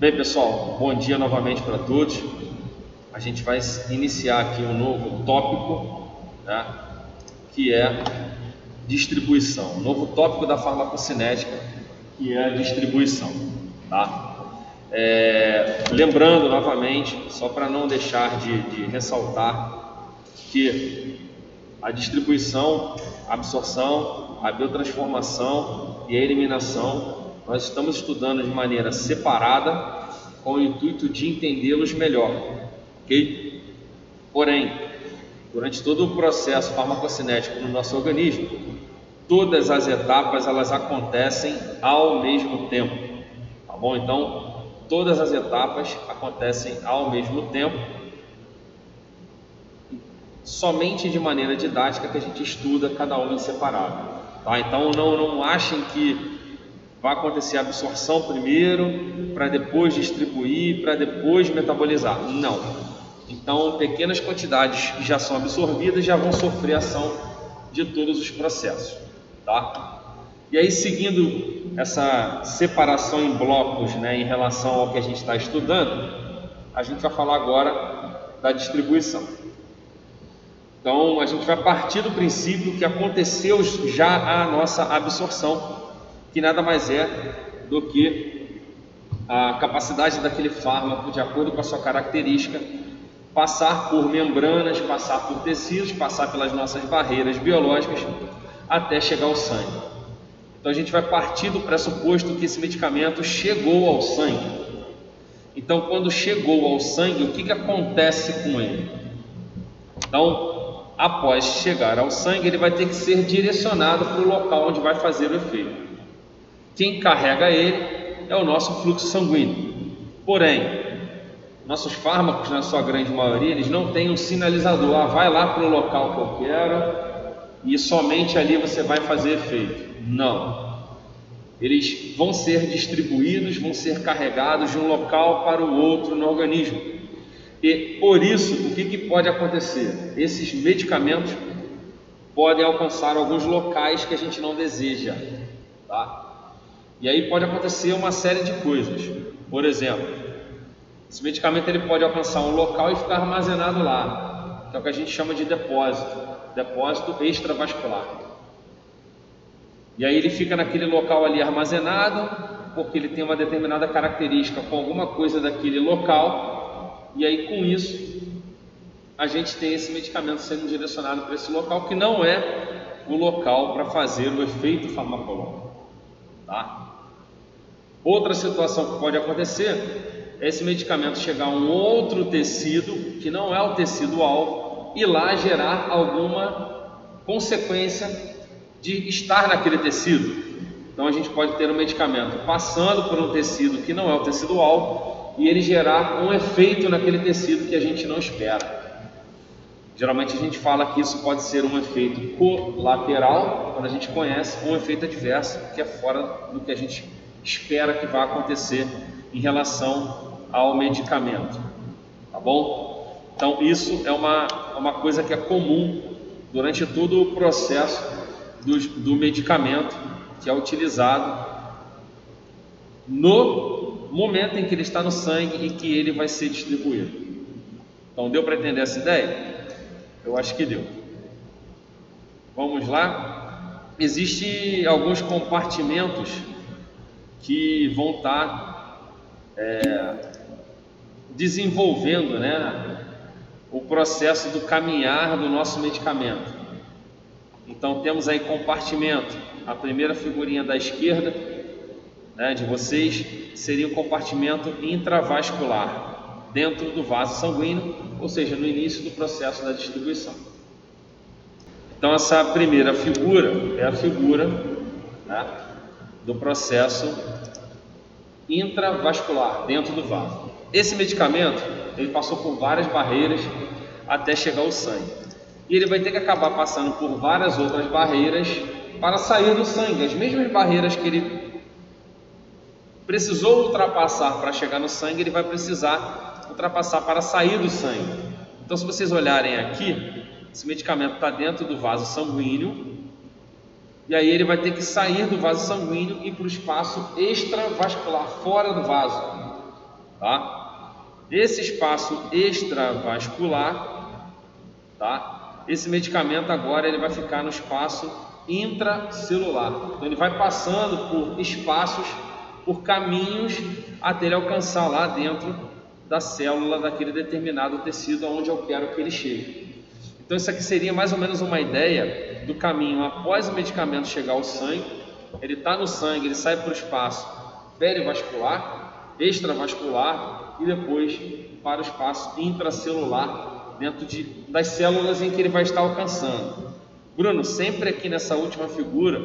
Bem, pessoal, bom dia novamente para todos. A gente vai iniciar aqui um novo tópico, né, que é distribuição. Um novo tópico da farmacocinética, que é a distribuição. Tá? Lembrando novamente, só para não deixar de ressaltar, que a distribuição, a absorção, a biotransformação e a eliminação nós estamos estudando de maneira separada com o intuito de entendê-los melhor, ok? Porém, durante todo o processo farmacocinético no nosso organismo, todas as etapas elas acontecem ao mesmo tempo, tá bom? Então, todas as etapas acontecem ao mesmo tempo, somente de maneira didática que a gente estuda cada uma em separado, tá? Então, não achem que vai acontecer a absorção primeiro, para depois distribuir, para depois metabolizar. Não. Então, pequenas quantidades que já são absorvidas já vão sofrer a ação de todos os processos. Tá? E aí, seguindo essa separação em blocos, né, em relação ao que a gente está estudando, a gente vai falar agora da distribuição. Então, a gente vai partir do princípio que aconteceu já a nossa absorção, que nada mais é do que a capacidade daquele fármaco, de acordo com a sua característica, passar por membranas, passar por tecidos, passar pelas nossas barreiras biológicas, até chegar ao sangue. Então a gente vai partir do pressuposto que esse medicamento chegou ao sangue. Então, quando chegou ao sangue, o que acontece com ele? Então, após chegar ao sangue, ele vai ter que ser direcionado para o local onde vai fazer o efeito. Quem carrega ele é o nosso fluxo sanguíneo. Porém, nossos fármacos, na sua grande maioria, eles não têm um sinalizador. Vai lá para o local que eu quero e somente ali você vai fazer efeito. Não. Eles vão ser distribuídos, vão ser carregados de um local para o outro no organismo. E por isso, o que pode acontecer? Esses medicamentos podem alcançar alguns locais que a gente não deseja, tá? E aí pode acontecer uma série de coisas. Por exemplo, esse medicamento ele pode alcançar um local e ficar armazenado lá, que é o que a gente chama de depósito extravascular. E aí ele fica naquele local ali armazenado, porque ele tem uma determinada característica com alguma coisa daquele local, e aí com isso a gente tem esse medicamento sendo direcionado para esse local, que não é o local para fazer o efeito farmacológico, tá? Outra situação que pode acontecer é esse medicamento chegar a um outro tecido, que não é o tecido-alvo, e lá gerar alguma consequência de estar naquele tecido. Então a gente pode ter um medicamento passando por um tecido que não é o tecido-alvo e ele gerar um efeito naquele tecido que a gente não espera. Geralmente a gente fala que isso pode ser um efeito colateral, quando a gente conhece, um efeito adverso, que é fora do que a gente espera que vai acontecer em relação ao medicamento, tá bom? Então isso é uma coisa que é comum durante todo o processo do medicamento que é utilizado no momento em que ele está no sangue e que ele vai ser distribuído. Então deu para entender essa ideia? Eu acho que deu. Vamos lá. Existem alguns compartimentos que vão estar desenvolvendo, né, o processo do caminhar do nosso medicamento. Então temos aí compartimento. A primeira figurinha da esquerda, né, de vocês, seria o compartimento intravascular, dentro do vaso sanguíneo, ou seja, no início do processo da distribuição. Então essa primeira figura é a figura, né, do processo intravascular, dentro do vaso. Esse medicamento, ele passou por várias barreiras até chegar ao sangue. E ele vai ter que acabar passando por várias outras barreiras para sair do sangue. As mesmas barreiras que ele precisou ultrapassar para chegar no sangue, ele vai precisar ultrapassar para sair do sangue. Então, se vocês olharem aqui, esse medicamento está dentro do vaso sanguíneo, e aí ele vai ter que sair do vaso sanguíneo e ir para o espaço extravascular, fora do vaso. tá? Esse espaço extravascular, tá? Esse medicamento agora ele vai ficar no espaço intracelular. Então ele vai passando por espaços, por caminhos, até ele alcançar lá dentro da célula daquele determinado tecido onde eu quero que ele chegue. Então isso aqui seria mais ou menos uma ideia do caminho após o medicamento chegar ao sangue. Ele está no sangue, ele sai para o espaço perivascular, extravascular e depois para o espaço intracelular, dentro das células em que ele vai estar alcançando. Bruno, sempre aqui nessa última figura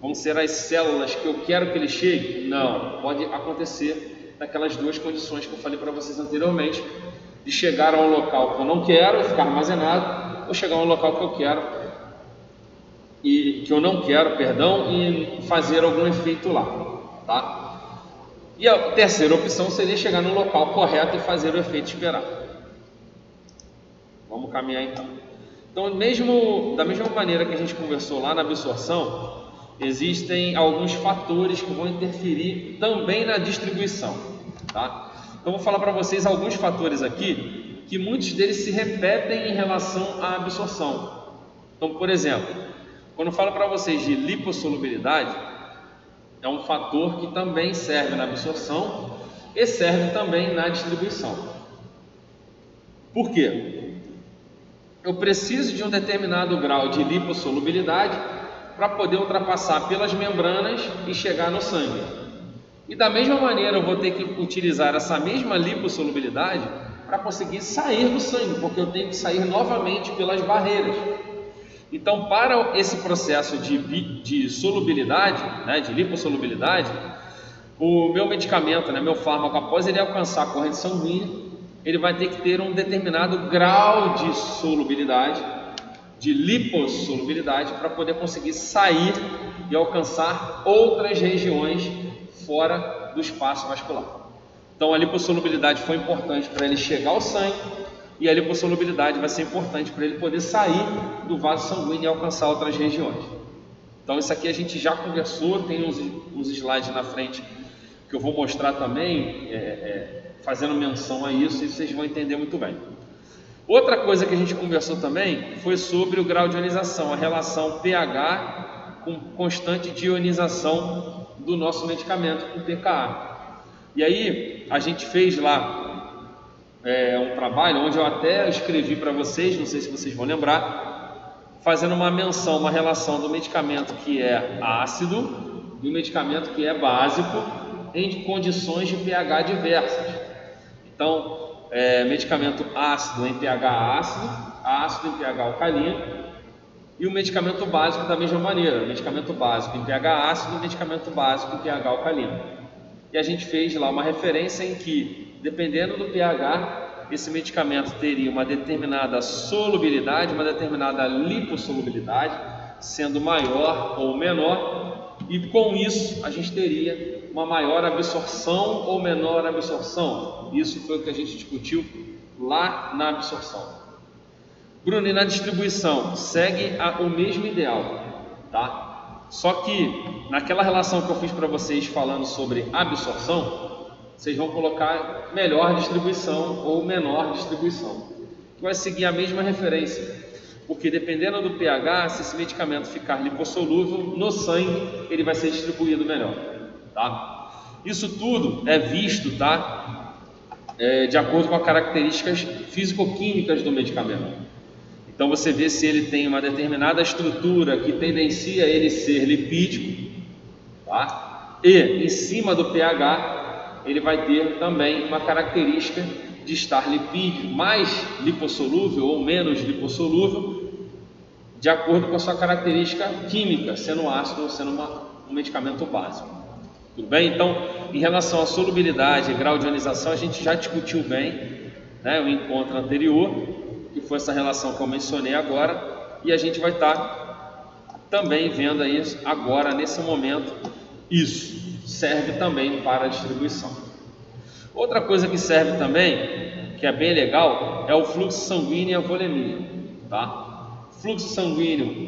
vão ser as células que eu quero que ele chegue? Não, pode acontecer daquelas duas condições que eu falei para vocês anteriormente, de chegar a um local que eu não quero e ficar armazenado, ou chegar a um local que eu quero e que eu não quero, perdão, e fazer algum efeito lá, tá? E a terceira opção seria chegar no local correto e fazer o efeito esperado. Vamos caminhar então. Então, da mesma maneira que a gente conversou lá na absorção, existem alguns fatores que vão interferir também na distribuição, tá? Então, vou falar para vocês alguns fatores aqui, que muitos deles se repetem em relação à absorção. Então, por exemplo, quando eu falo para vocês de lipossolubilidade, é um fator que também serve na absorção e serve também na distribuição. Por quê? Eu preciso de um determinado grau de lipossolubilidade para poder ultrapassar pelas membranas e chegar no sangue. E da mesma maneira eu vou ter que utilizar essa mesma lipossolubilidade para conseguir sair do sangue, porque eu tenho que sair novamente pelas barreiras. Então, para esse processo de solubilidade, né, de lipossolubilidade, o meu medicamento, né, meu fármaco, após ele alcançar a corrente sanguínea, ele vai ter que ter um determinado grau de solubilidade, de lipossolubilidade, para poder conseguir sair e alcançar outras regiões fora do espaço vascular. Então a lipossolubilidade foi importante para ele chegar ao sangue, e a lipossolubilidade vai ser importante para ele poder sair do vaso sanguíneo e alcançar outras regiões. Então isso aqui a gente já conversou, tem uns slides na frente que eu vou mostrar também, fazendo menção a isso, e vocês vão entender muito bem. Outra coisa que a gente conversou também foi sobre o grau de ionização, a relação pH com constante de ionização do nosso medicamento com pKa. E aí a gente fez lá um trabalho onde eu até escrevi para vocês, não sei se vocês vão lembrar, fazendo uma menção, uma relação do medicamento que é ácido e o medicamento que é básico em condições de pH diversas. Então, medicamento ácido em pH ácido em pH alcalino, e o medicamento básico da mesma maneira, medicamento básico em pH ácido e medicamento básico em pH alcalino. E a gente fez lá uma referência em que, dependendo do pH, esse medicamento teria uma determinada solubilidade, uma determinada lipossolubilidade, sendo maior ou menor, e com isso a gente teria uma maior absorção ou menor absorção. Isso foi o que a gente discutiu lá na absorção. Bruno, e na distribuição segue o mesmo ideal, tá? Só que naquela relação que eu fiz para vocês falando sobre absorção, vocês vão colocar melhor distribuição ou menor distribuição, que vai seguir a mesma referência, porque dependendo do pH, se esse medicamento ficar lipossolúvel no sangue, ele vai ser distribuído melhor, tá? Isso tudo é visto, tá? De acordo com as características físico-químicas do medicamento. Então você vê se ele tem uma determinada estrutura que tendencia a ele ser lipídico, tá? E em cima do pH ele vai ter também uma característica de estar lipídico, mais lipossolúvel ou menos lipossolúvel, de acordo com a sua característica química, sendo ácido ou sendo um medicamento básico. Tudo bem? Então, em relação à solubilidade e grau de ionização, a gente já discutiu bem, né, o encontro anterior, que foi essa relação que eu mencionei agora, e a gente vai estar também vendo aí agora, nesse momento, isso serve também para a distribuição. Outra coisa que serve também, que é bem legal, é o fluxo sanguíneo e a volemia, tá? Fluxo sanguíneo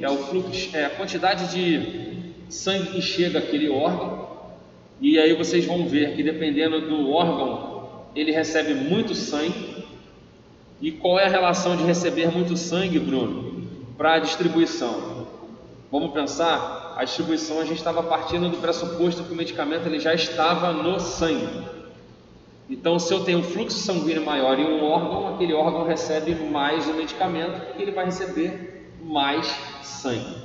é a quantidade de sangue que chega àquele órgão, e aí vocês vão ver que dependendo do órgão ele recebe muito sangue. E qual é a relação de receber muito sangue, Bruno, para a distribuição? Vamos pensar, a distribuição a gente estava partindo do pressuposto que o medicamento ele já estava no sangue. Então, se eu tenho um fluxo sanguíneo maior em um órgão, aquele órgão recebe mais o medicamento, porque ele vai receber mais sangue,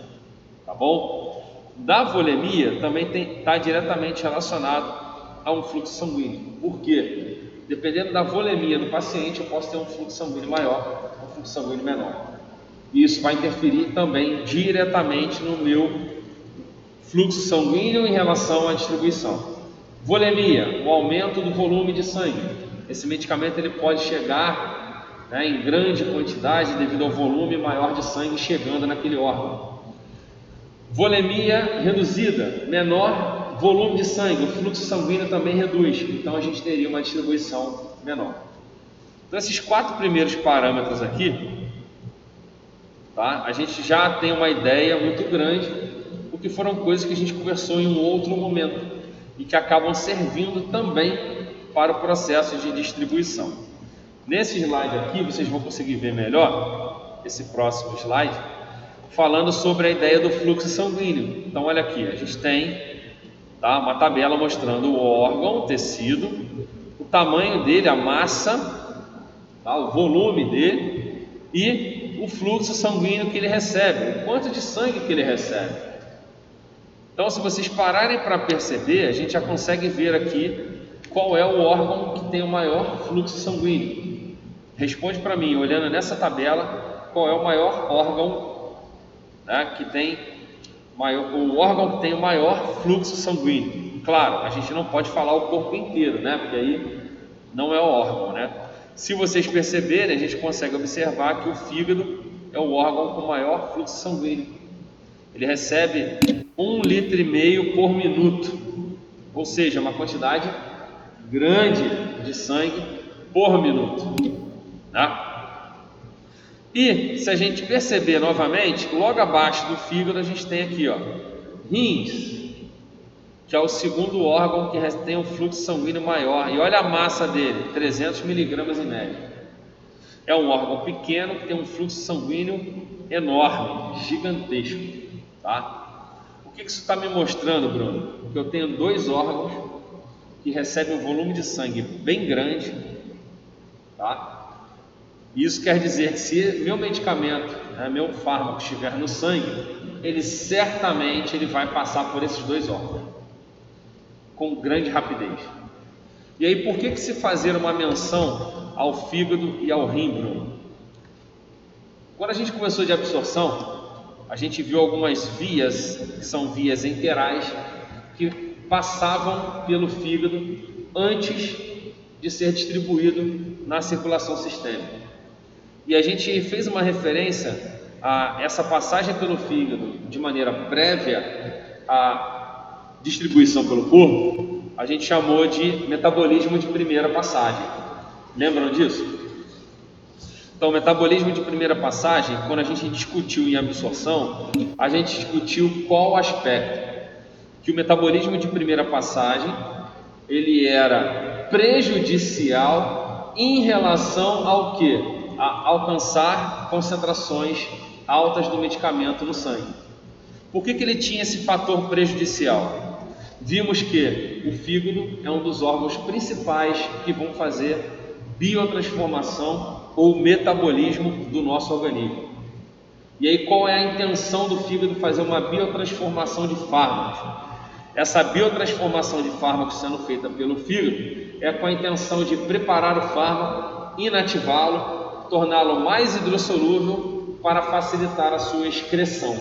tá bom? Da volemia também está diretamente relacionado a um fluxo sanguíneo. Por quê? Dependendo da volemia do paciente, eu posso ter um fluxo sanguíneo maior, um fluxo sanguíneo menor. E isso vai interferir também diretamente no meu fluxo sanguíneo em relação à distribuição. Volemia, o aumento do volume de sangue. Esse medicamento ele pode chegar, em grande quantidade devido ao volume maior de sangue chegando naquele órgão. Volemia reduzida, menor volume de sangue, o fluxo sanguíneo também reduz, então a gente teria uma distribuição menor. Então esses 4 primeiros parâmetros aqui, tá? A gente já tem uma ideia muito grande, porque foram coisas que a gente conversou em um outro momento e que acabam servindo também para o processo de distribuição. Nesse slide aqui, vocês vão conseguir ver melhor, esse próximo slide, falando sobre a ideia do fluxo sanguíneo. Então olha aqui, a gente tem uma tabela mostrando o órgão, o tecido, o tamanho dele, a massa, o volume dele e o fluxo sanguíneo que ele recebe, o quanto de sangue que ele recebe. Então, se vocês pararem para perceber, a gente já consegue ver aqui qual é o órgão que tem o maior fluxo sanguíneo. Responde para mim, olhando nessa tabela, qual é o maior órgão, que tem o órgão que tem o maior fluxo sanguíneo. Claro, a gente não pode falar o corpo inteiro, porque aí não é o órgão, Se vocês perceberem, a gente consegue observar que o fígado é o órgão com maior fluxo sanguíneo. Ele recebe 1,5 litro por minuto, ou seja, uma quantidade grande de sangue por minuto, E se a gente perceber novamente, logo abaixo do fígado a gente tem aqui, rins, que é o segundo órgão que tem um fluxo sanguíneo maior, e olha a massa dele, 300 miligramas em média. É um órgão pequeno que tem um fluxo sanguíneo enorme, gigantesco, O que isso está me mostrando, Bruno? Que eu tenho 2 órgãos que recebem um volume de sangue bem grande, Isso quer dizer que se meu medicamento, meu fármaco estiver no sangue, ele certamente vai passar por esses 2 órgãos com grande rapidez. E aí, por que se fazer uma menção ao fígado e ao rim, Bruno? Quando a gente começou de absorção, a gente viu algumas vias, que são vias enterais, que passavam pelo fígado antes de ser distribuído na circulação sistêmica. E a gente fez uma referência a essa passagem pelo fígado de maneira prévia à distribuição pelo corpo, a gente chamou de metabolismo de primeira passagem. Lembram disso? Então, o metabolismo de primeira passagem, quando a gente discutiu em absorção, a gente discutiu qual aspecto? Que o metabolismo de primeira passagem, ele era prejudicial em relação ao quê? A alcançar concentrações altas do medicamento no sangue. Por que ele tinha esse fator prejudicial? Vimos que o fígado é um dos órgãos principais que vão fazer biotransformação ou metabolismo do nosso organismo. E aí, qual é a intenção do fígado fazer uma biotransformação de fármacos? Essa biotransformação de fármacos sendo feita pelo fígado é com a intenção de preparar o fármaco, inativá-lo, torná-lo mais hidrossolúvel para facilitar a sua excreção.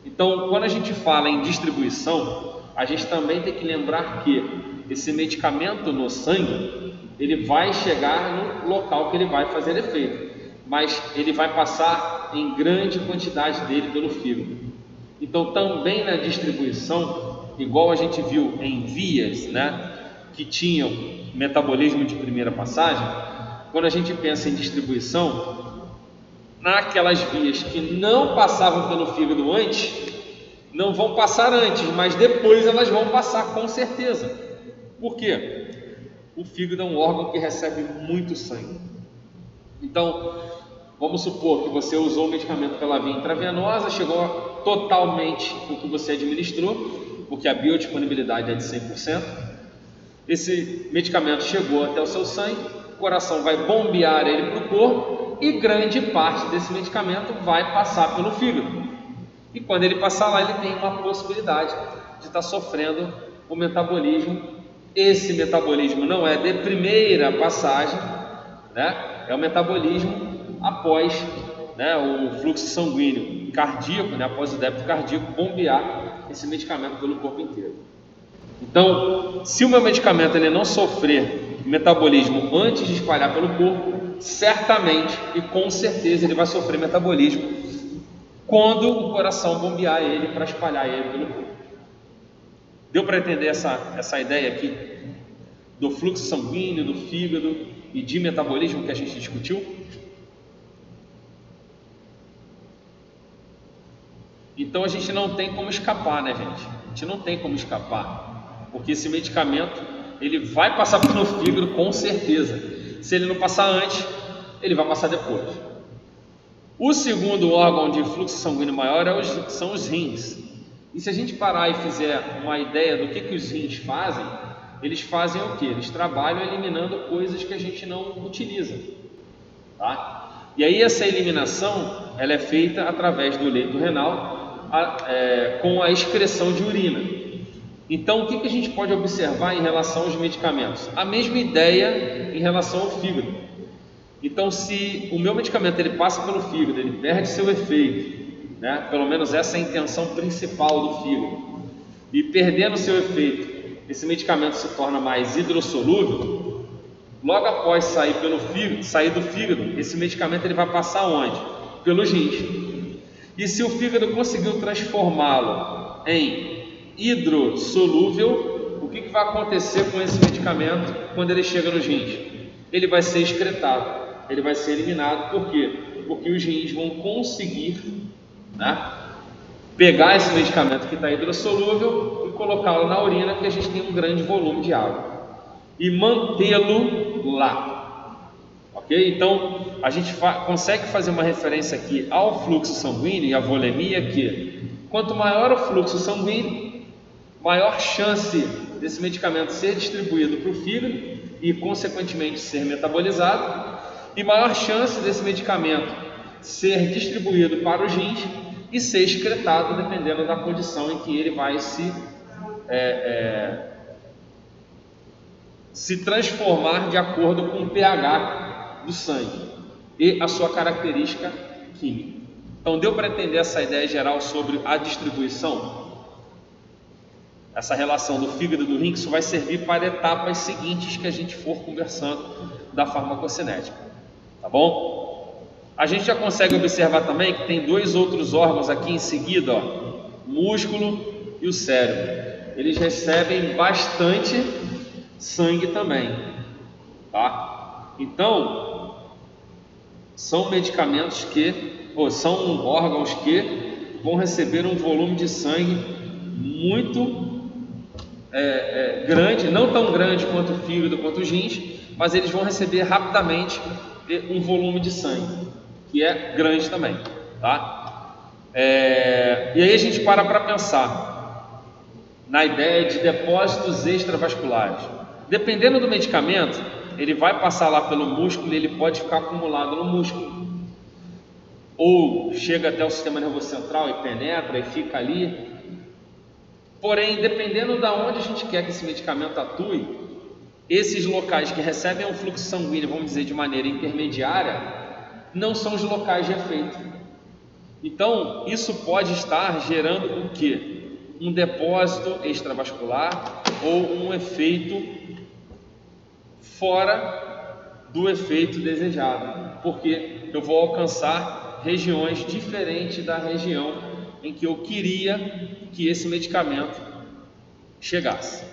Então, quando a gente fala em distribuição, a gente também tem que lembrar que esse medicamento no sangue, ele vai chegar no local que ele vai fazer efeito, mas ele vai passar em grande quantidade dele pelo fígado. Então, também na distribuição, igual a gente viu em vias, que tinham metabolismo de primeira passagem, quando a gente pensa em distribuição, naquelas vias que não passavam pelo fígado antes, não vão passar antes, mas depois elas vão passar com certeza. Por quê? O fígado é um órgão que recebe muito sangue. Então, vamos supor que você usou o medicamento pela via intravenosa, chegou totalmente o que você administrou, porque a biodisponibilidade é de 100%. Esse medicamento chegou até o seu sangue, o coração vai bombear ele para o corpo e grande parte desse medicamento vai passar pelo fígado. E quando ele passar lá, ele tem uma possibilidade de estar sofrendo o metabolismo. Esse metabolismo não é de primeira passagem, né? É o metabolismo após, né, o fluxo sanguíneo cardíaco, né, após o débito cardíaco bombear esse medicamento pelo corpo inteiro. Então, se o meu medicamento ele não sofrer metabolismo antes de espalhar pelo corpo, certamente e com certeza ele vai sofrer metabolismo quando o coração bombear ele para espalhar ele pelo corpo. Deu para entender essa ideia aqui do fluxo sanguíneo, do fígado e de metabolismo que a gente discutiu? Então a gente não tem como escapar, né, gente? A gente não tem como escapar, porque esse medicamento ele vai passar pelo fígado com certeza. Se ele não passar antes, ele vai passar depois. O segundo órgão de fluxo sanguíneo maior são os rins. E se a gente parar e fizer uma ideia do que os rins fazem, eles fazem o que? Eles trabalham eliminando coisas que a gente não utiliza, tá? E aí essa eliminação ela é feita através do leito renal com a excreção de urina. Então o que a gente pode observar em relação aos medicamentos? A mesma ideia em relação ao fígado. Então, se o meu medicamento ele passa pelo fígado, ele perde seu efeito, né? Pelo menos essa é a intenção principal do fígado. E perdendo seu efeito, esse medicamento se torna mais hidrossolúvel. Logo após sair do fígado, esse medicamento ele vai passar onde? Pelos rins. E se o fígado conseguiu transformá-lo em hidrossolúvel, o que vai acontecer com esse medicamento quando ele chega nos rins? Ele vai ser excretado. Ele vai ser eliminado. Por quê? Porque os rins vão conseguir, né, pegar esse medicamento que está hidrossolúvel e colocá-lo na urina, porque a gente tem um grande volume de água, e mantê-lo lá. Ok? Então a gente consegue fazer uma referência aqui ao fluxo sanguíneo e à volemia, que quanto maior o fluxo sanguíneo, maior chance desse medicamento ser distribuído para o fígado e consequentemente ser metabolizado, e maior chance desse medicamento ser distribuído para os rins e ser excretado, dependendo da condição em que ele vai se transformar de acordo com o pH do sangue e a sua característica química. Então deu para entender essa ideia geral sobre a distribuição? Essa relação do fígado e do rim, que isso vai servir para etapas seguintes que a gente for conversando da farmacocinética. Tá bom? A gente já consegue observar também que tem dois outros órgãos aqui em seguida, ó, o músculo e o cérebro. Eles recebem bastante sangue também, tá? Então, são medicamentos são órgãos que vão receber um volume de sangue muito grande, não tão grande quanto o fígado, quanto os rins, mas eles vão receber rapidamente um volume de sangue que é grande também, tá? E aí a gente para pensar na ideia de depósitos extravasculares. Dependendo do medicamento, ele vai passar lá pelo músculo e ele pode ficar acumulado no músculo, ou chega até o sistema nervoso central e penetra e fica ali. Porém, dependendo de onde a gente quer que esse medicamento atue, esses locais que recebem um fluxo sanguíneo, vamos dizer, de maneira intermediária, não são os locais de efeito. Então, isso pode estar gerando o quê? Um depósito extravascular ou um efeito fora do efeito desejado, porque eu vou alcançar regiões diferentes da região em que eu queria que esse medicamento chegasse.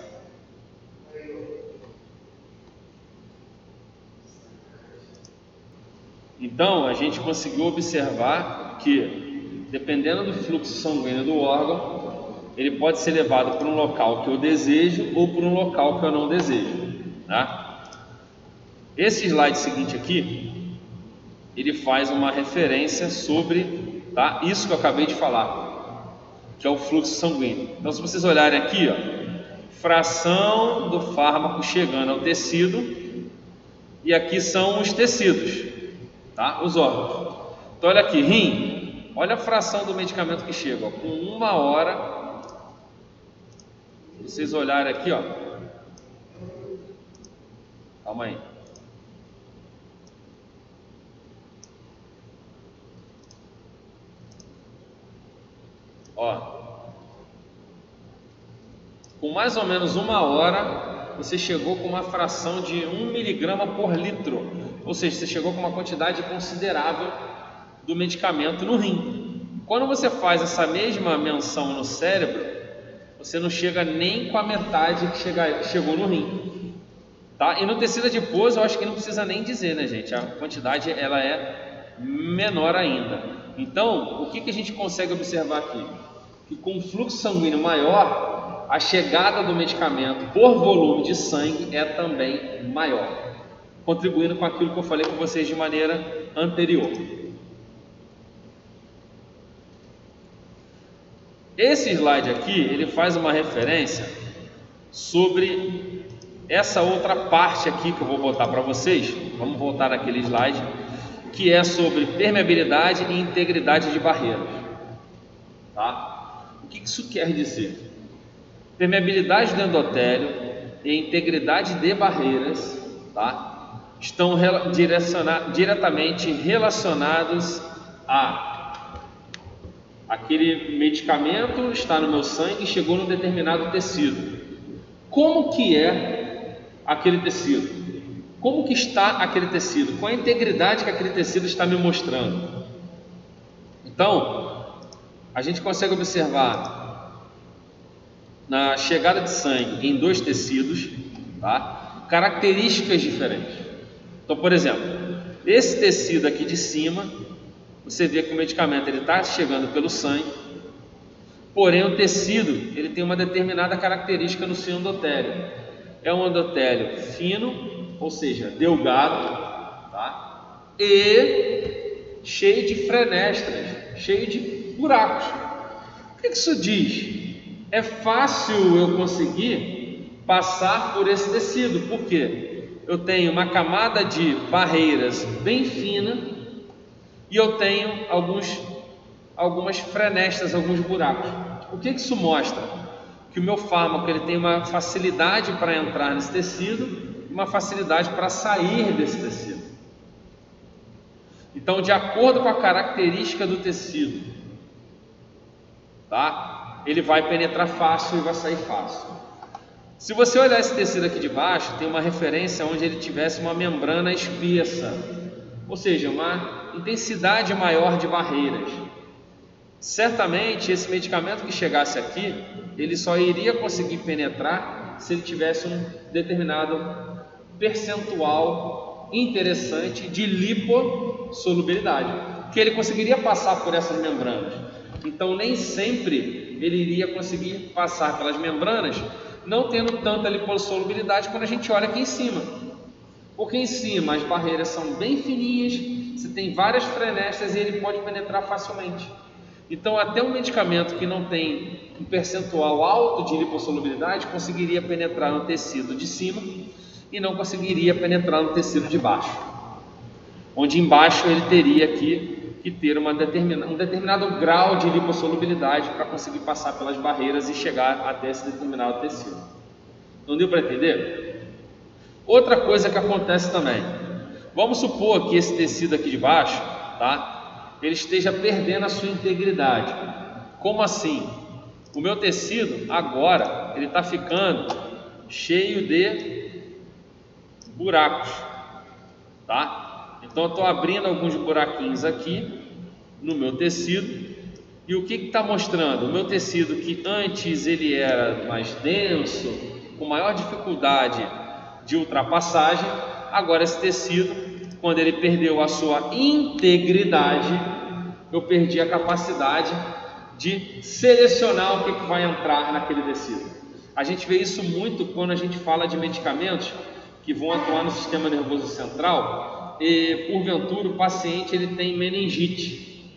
Então, a gente conseguiu observar que, dependendo do fluxo sanguíneo do órgão, ele pode ser levado para um local que eu desejo ou para um local que eu não desejo, tá? Esse slide seguinte aqui, ele faz uma referência sobre, tá, isso que eu acabei de falar, que é o fluxo sanguíneo. Então, se vocês olharem aqui, ó, fração do fármaco chegando ao tecido, e aqui são os tecidos, tá, os órgãos. Então, olha aqui, rim, olha a fração do medicamento que chega, ó, com 1 hora. Se vocês olharem aqui, ó, calma aí. Ó, com mais ou menos 1 hora, você chegou com uma fração de 1 miligrama por litro, ou seja, você chegou com uma quantidade considerável do medicamento no rim. Quando você faz essa mesma menção no cérebro, você não chega nem com a metade que chegou no rim, tá? E no tecido adiposo, eu acho que não precisa nem dizer, né, gente? A quantidade ela é menor ainda. Então, o que a gente consegue observar aqui? Que com um fluxo sanguíneo maior, a chegada do medicamento por volume de sangue é também maior, contribuindo com aquilo que eu falei com vocês de maneira anterior. Esse slide aqui, ele faz uma referência sobre essa outra parte aqui que eu vou botar para vocês. Vamos voltar naquele slide, que é sobre permeabilidade e integridade de barreiras, tá? O que isso quer dizer? Permeabilidade do endotélio e integridade de barreiras, tá, estão diretamente relacionados a aquele medicamento está no meu sangue e chegou num determinado tecido. Como que é aquele tecido? Como que está aquele tecido? Qual a integridade que aquele tecido está me mostrando? Então, a gente consegue observar na chegada de sangue em 2 tecidos, tá, características diferentes. Então, por exemplo, esse tecido aqui de cima, você vê que o medicamento está chegando pelo sangue, porém o tecido ele tem uma determinada característica no seu endotélio. É um endotélio fino, ou seja, delgado, tá, e cheio de fenestras, cheio de buracos. O que isso diz? É fácil eu conseguir passar por esse tecido, porque eu tenho uma camada de barreiras bem fina e eu tenho algumas fenestras, alguns buracos. O que isso mostra? Que o meu fármaco ele tem uma facilidade para entrar nesse tecido e uma facilidade para sair desse tecido. Então, de acordo com a característica do tecido, tá, ele vai penetrar fácil e vai sair fácil. Se você olhar esse tecido aqui de baixo, tem uma referência onde ele tivesse uma membrana espessa, ou seja, uma intensidade maior de barreiras. Certamente esse medicamento que chegasse aqui, ele só iria conseguir penetrar se ele tivesse um determinado percentual interessante de lipossolubilidade, que ele conseguiria passar por essas membranas. Então nem sempre ele iria conseguir passar pelas membranas, não tendo tanta lipossolubilidade quando a gente olha aqui em cima, porque em cima as barreiras são bem fininhas, você tem várias fenestras e ele pode penetrar facilmente. Então até um medicamento que não tem um percentual alto de lipossolubilidade conseguiria penetrar no tecido de cima e não conseguiria penetrar no tecido de baixo, onde embaixo ele teria que ter um determinado grau de lipossolubilidade para conseguir passar pelas barreiras e chegar até esse determinado tecido. Não deu para entender? Outra coisa que acontece também, vamos supor que esse tecido aqui de baixo, tá, ele esteja perdendo a sua integridade. Como assim? O meu tecido agora ele está ficando cheio de buracos, tá? Então eu estou abrindo alguns buraquinhos aqui no meu tecido, e o que está mostrando? O meu tecido que antes ele era mais denso, com maior dificuldade de ultrapassagem, agora esse tecido, quando ele perdeu a sua integridade, eu perdi a capacidade de selecionar o que vai entrar naquele tecido. A gente vê isso muito quando a gente fala de medicamentos que vão atuar no sistema nervoso central e, porventura, o paciente ele tem meningite.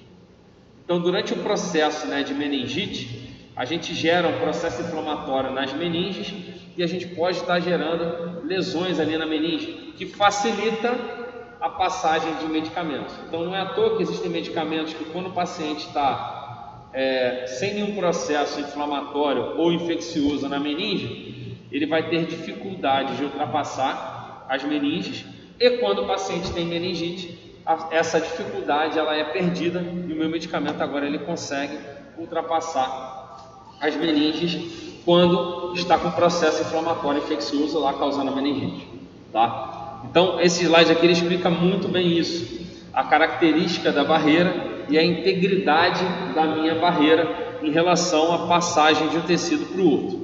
Então, durante o processo, né, de meningite, a gente gera um processo inflamatório nas meninges e a gente pode estar gerando lesões ali na meninge, que facilita a passagem de medicamentos. Então, não é à toa que existem medicamentos que, quando o paciente está sem nenhum processo inflamatório ou infeccioso na meninge, ele vai ter dificuldade de ultrapassar as meninges, e quando o paciente tem meningite, essa dificuldade ela é perdida e o meu medicamento agora ele consegue ultrapassar as meninges quando está com processo inflamatório infeccioso lá causando a meningite, tá? Então esse slide aqui ele explica muito bem isso, a característica da barreira e a integridade da minha barreira em relação à passagem de um tecido para o outro.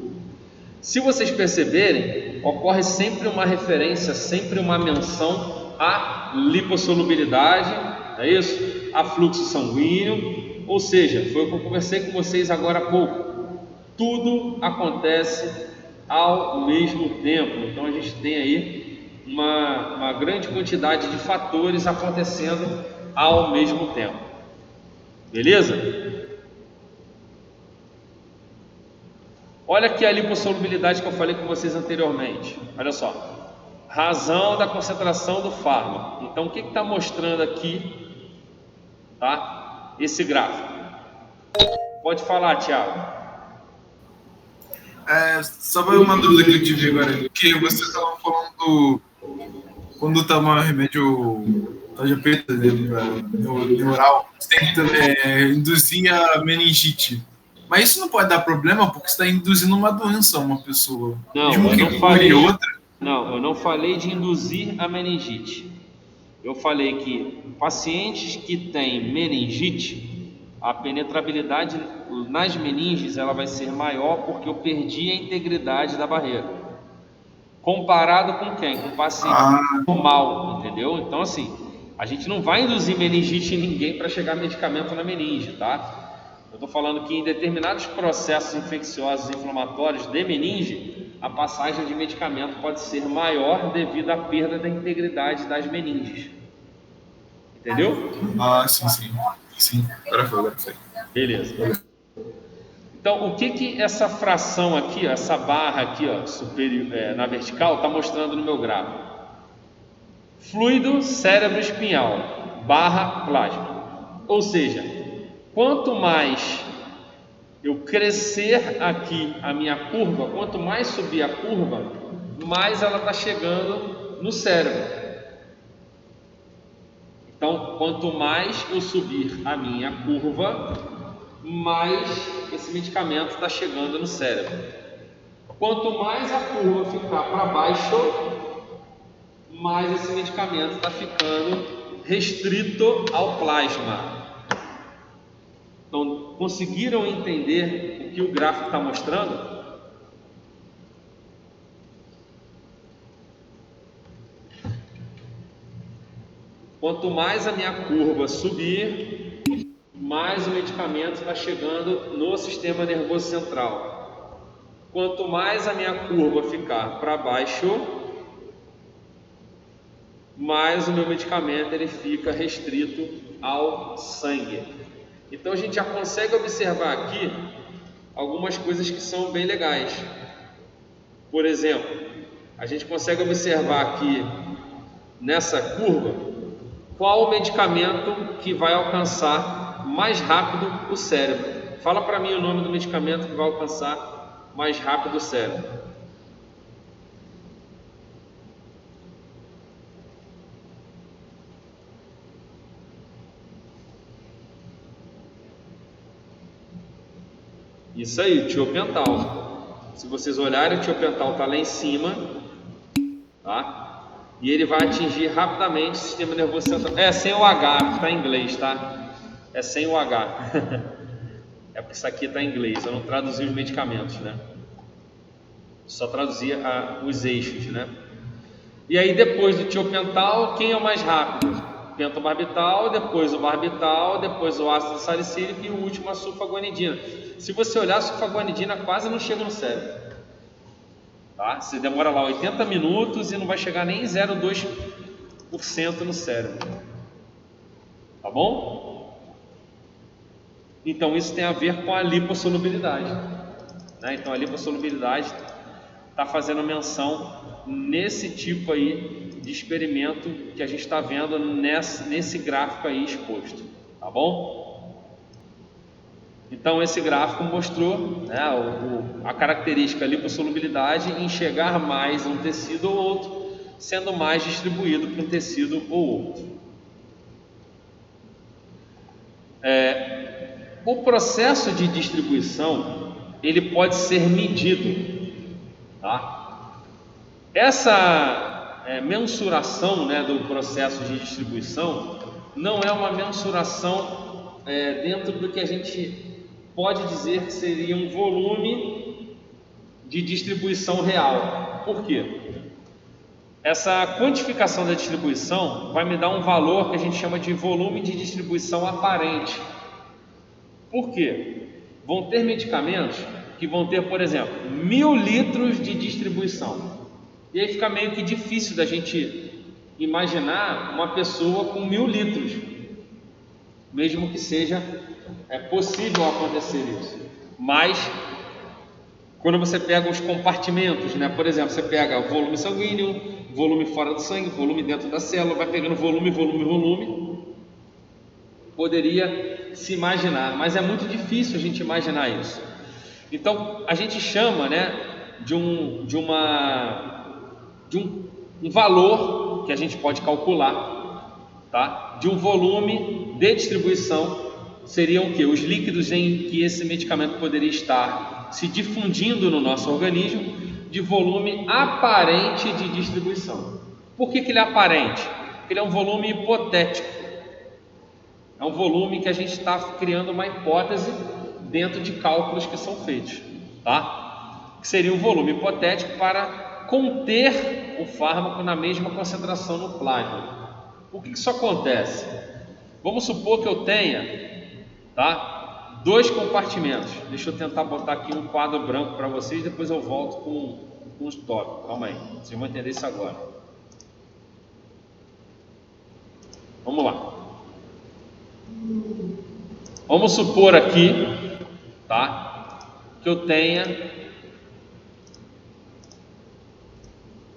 Se vocês perceberem, ocorre sempre uma referência, sempre uma menção à lipossolubilidade, é isso? A fluxo sanguíneo, ou seja, foi o que eu conversei com vocês agora há pouco. Tudo acontece ao mesmo tempo. Então a gente tem aí uma grande quantidade de fatores acontecendo ao mesmo tempo. Beleza? Olha aqui a lipossolubilidade que eu falei com vocês anteriormente. Olha só, razão da concentração do fármaco. Então o que está mostrando aqui, tá? Esse gráfico. Pode falar, Thiago. Só uma dúvida que eu tive agora, que você estava falando quando toma remédio tarja preta, né, neural, você tem que induzir a meningite. Mas isso não pode dar problema porque você está induzindo uma doença a uma pessoa. Não, mesmo que eu não falei outra. Não, eu não falei de induzir a meningite. Eu falei que pacientes que têm meningite, a penetrabilidade nas meninges ela vai ser maior porque eu perdi a integridade da barreira. Comparado com quem? Com o paciente normal, entendeu? Então assim, a gente não vai induzir meningite em ninguém para chegar medicamento na meninge, tá? Eu estou falando que em determinados processos infecciosos inflamatórios de meninge, a passagem de medicamento pode ser maior devido à perda da integridade das meninges. Entendeu? Sim. Agora foi. Beleza. Então, o que essa fração aqui, ó, essa barra aqui, ó, superior, na vertical, está mostrando no meu gráfico? Fluido cérebro-espinhal barra plasma. Ou seja, quanto mais eu crescer aqui a minha curva, quanto mais subir a curva, mais ela está chegando no cérebro. Então, quanto mais eu subir a minha curva, mais esse medicamento está chegando no cérebro. Quanto mais a curva ficar para baixo, mais esse medicamento está ficando restrito ao plasma. Então, conseguiram entender o que o gráfico está mostrando? Quanto mais a minha curva subir, mais o medicamento está chegando no sistema nervoso central. Quanto mais a minha curva ficar para baixo, mais o meu medicamento ele fica restrito ao sangue. Então a gente já consegue observar aqui algumas coisas que são bem legais. Por exemplo, a gente consegue observar aqui nessa curva qual o medicamento que vai alcançar mais rápido o cérebro. Fala para mim o nome do medicamento que vai alcançar mais rápido o cérebro. Isso aí, o tiopental. Se vocês olharem, o tiopental está lá em cima, tá? E ele vai atingir rapidamente o sistema nervoso central. Sem o H, está em inglês, tá? É sem o H. É porque isso aqui está em inglês. Eu não traduzi os medicamentos, né? Só traduzia os eixos, né? E aí depois do tiopental, quem é o mais rápido? Pentobarbital, depois o barbital, depois o ácido salicílico e o último a sulfaguanidina. Se você olhar, a sulfaguanidina quase não chega no cérebro. Tá? Você demora lá 80 minutos e não vai chegar nem 0,2% no cérebro. Tá bom? Então isso tem a ver com a lipossolubilidade, né? Então a lipossolubilidade está fazendo menção nesse tipo aí de experimento que a gente está vendo nesse gráfico aí exposto, tá bom? Então esse gráfico mostrou, né, a característica lipossolubilidade em chegar mais a um tecido ou outro, sendo mais distribuído para um tecido ou outro. O processo de distribuição ele pode ser medido, tá? Essa mensuração, né, do processo de distribuição não é uma mensuração dentro do que a gente pode dizer que seria um volume de distribuição real. Por quê? Essa quantificação da distribuição vai me dar um valor que a gente chama de volume de distribuição aparente. Por quê? Vão ter medicamentos que vão ter, por exemplo, 1000 litros de distribuição. E aí fica meio que difícil da gente imaginar uma pessoa com 1000 litros, mesmo que seja possível acontecer isso. Mas quando você pega os compartimentos, né? Por exemplo, você pega o volume sanguíneo, volume fora do sangue, volume dentro da célula, vai pegando volume, poderia se imaginar, mas é muito difícil a gente imaginar isso. Então a gente chama, né, de um valor que a gente pode calcular, tá? De um volume de distribuição. Seriam o que? Os líquidos em que esse medicamento poderia estar se difundindo no nosso organismo, de volume aparente de distribuição. Por que ele é aparente? Porque ele é um volume hipotético. É um volume que a gente está criando uma hipótese dentro de cálculos que são feitos, tá? Que seria um volume hipotético para conter o fármaco na mesma concentração no plasma. Por que isso acontece? Vamos supor que eu tenha, tá, 2 compartimentos. Deixa eu tentar botar aqui um quadro branco para vocês, depois eu volto com os tópicos. Calma aí, vocês vão entender isso agora. Vamos lá. Vamos supor aqui, tá, que eu tenha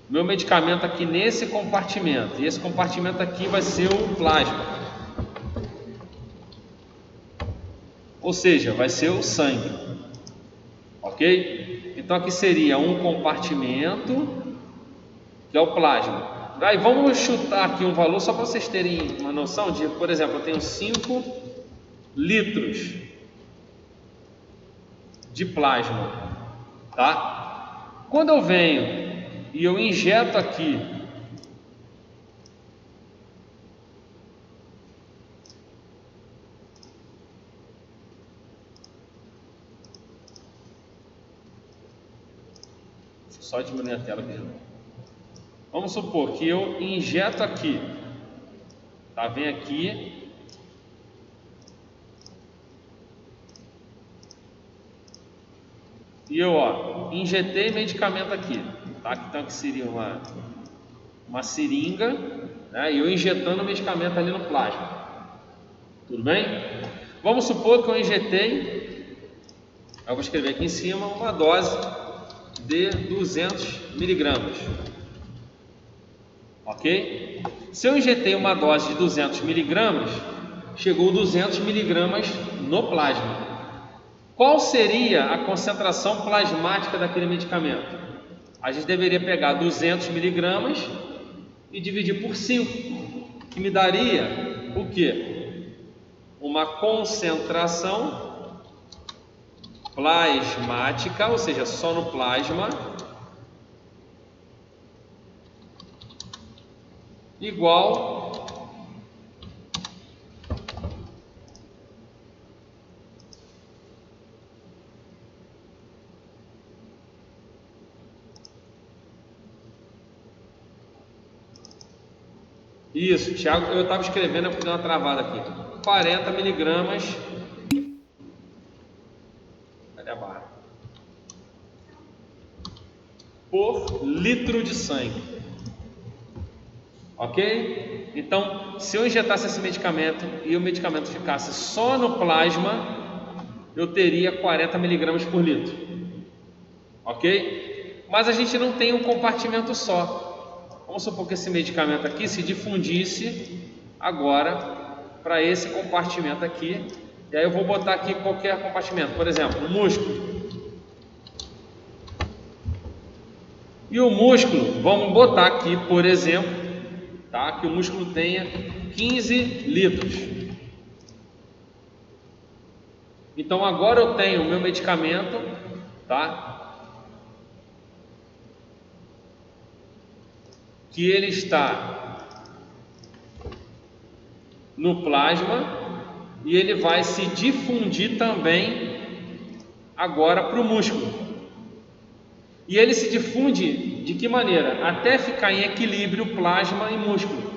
meu medicamento aqui nesse compartimento, e esse compartimento aqui vai ser o plasma, ou seja, vai ser o sangue, ok? Então aqui seria um compartimento que é o plasma. Aí vamos chutar aqui um valor só para vocês terem uma noção de, por exemplo, eu tenho 5 litros de plasma, tá? Quando eu venho e eu injeto aqui só diminuir a tela aqui de novo. Vamos supor que eu injeto aqui, tá? Vem aqui e eu, injetei medicamento aqui, tá? Então aqui seria uma seringa, né? E eu injetando o medicamento ali no plasma. Tudo bem? Vamos supor que eu injetei, eu vou escrever aqui em cima, uma dose de 200 miligramas. Ok? Se eu injetei uma dose de 200 miligramas, chegou 200 miligramas no plasma. Qual seria a concentração plasmática daquele medicamento? A gente deveria pegar 200 miligramas e dividir por 5, que me daria o quê? Uma concentração plasmática, ou seja, só no plasma, igual isso, Thiago, eu estava escrevendo, eu dei uma travada aqui. 40 miligramas. Cadê a barra? Por litro de sangue. Ok? Então, se eu injetasse esse medicamento e o medicamento ficasse só no plasma, eu teria 40 miligramas por litro. Ok? Mas a gente não tem um compartimento só. Vamos supor que esse medicamento aqui se difundisse agora para esse compartimento aqui. E aí eu vou botar aqui qualquer compartimento, por exemplo, o músculo. E o músculo, vamos botar aqui, por exemplo, tá, que o músculo tenha 15 litros. Então agora eu tenho o meu medicamento, tá, que ele está no plasma e ele vai se difundir também agora para o músculo. E ele se difunde de que maneira? Até ficar em equilíbrio plasma e músculo.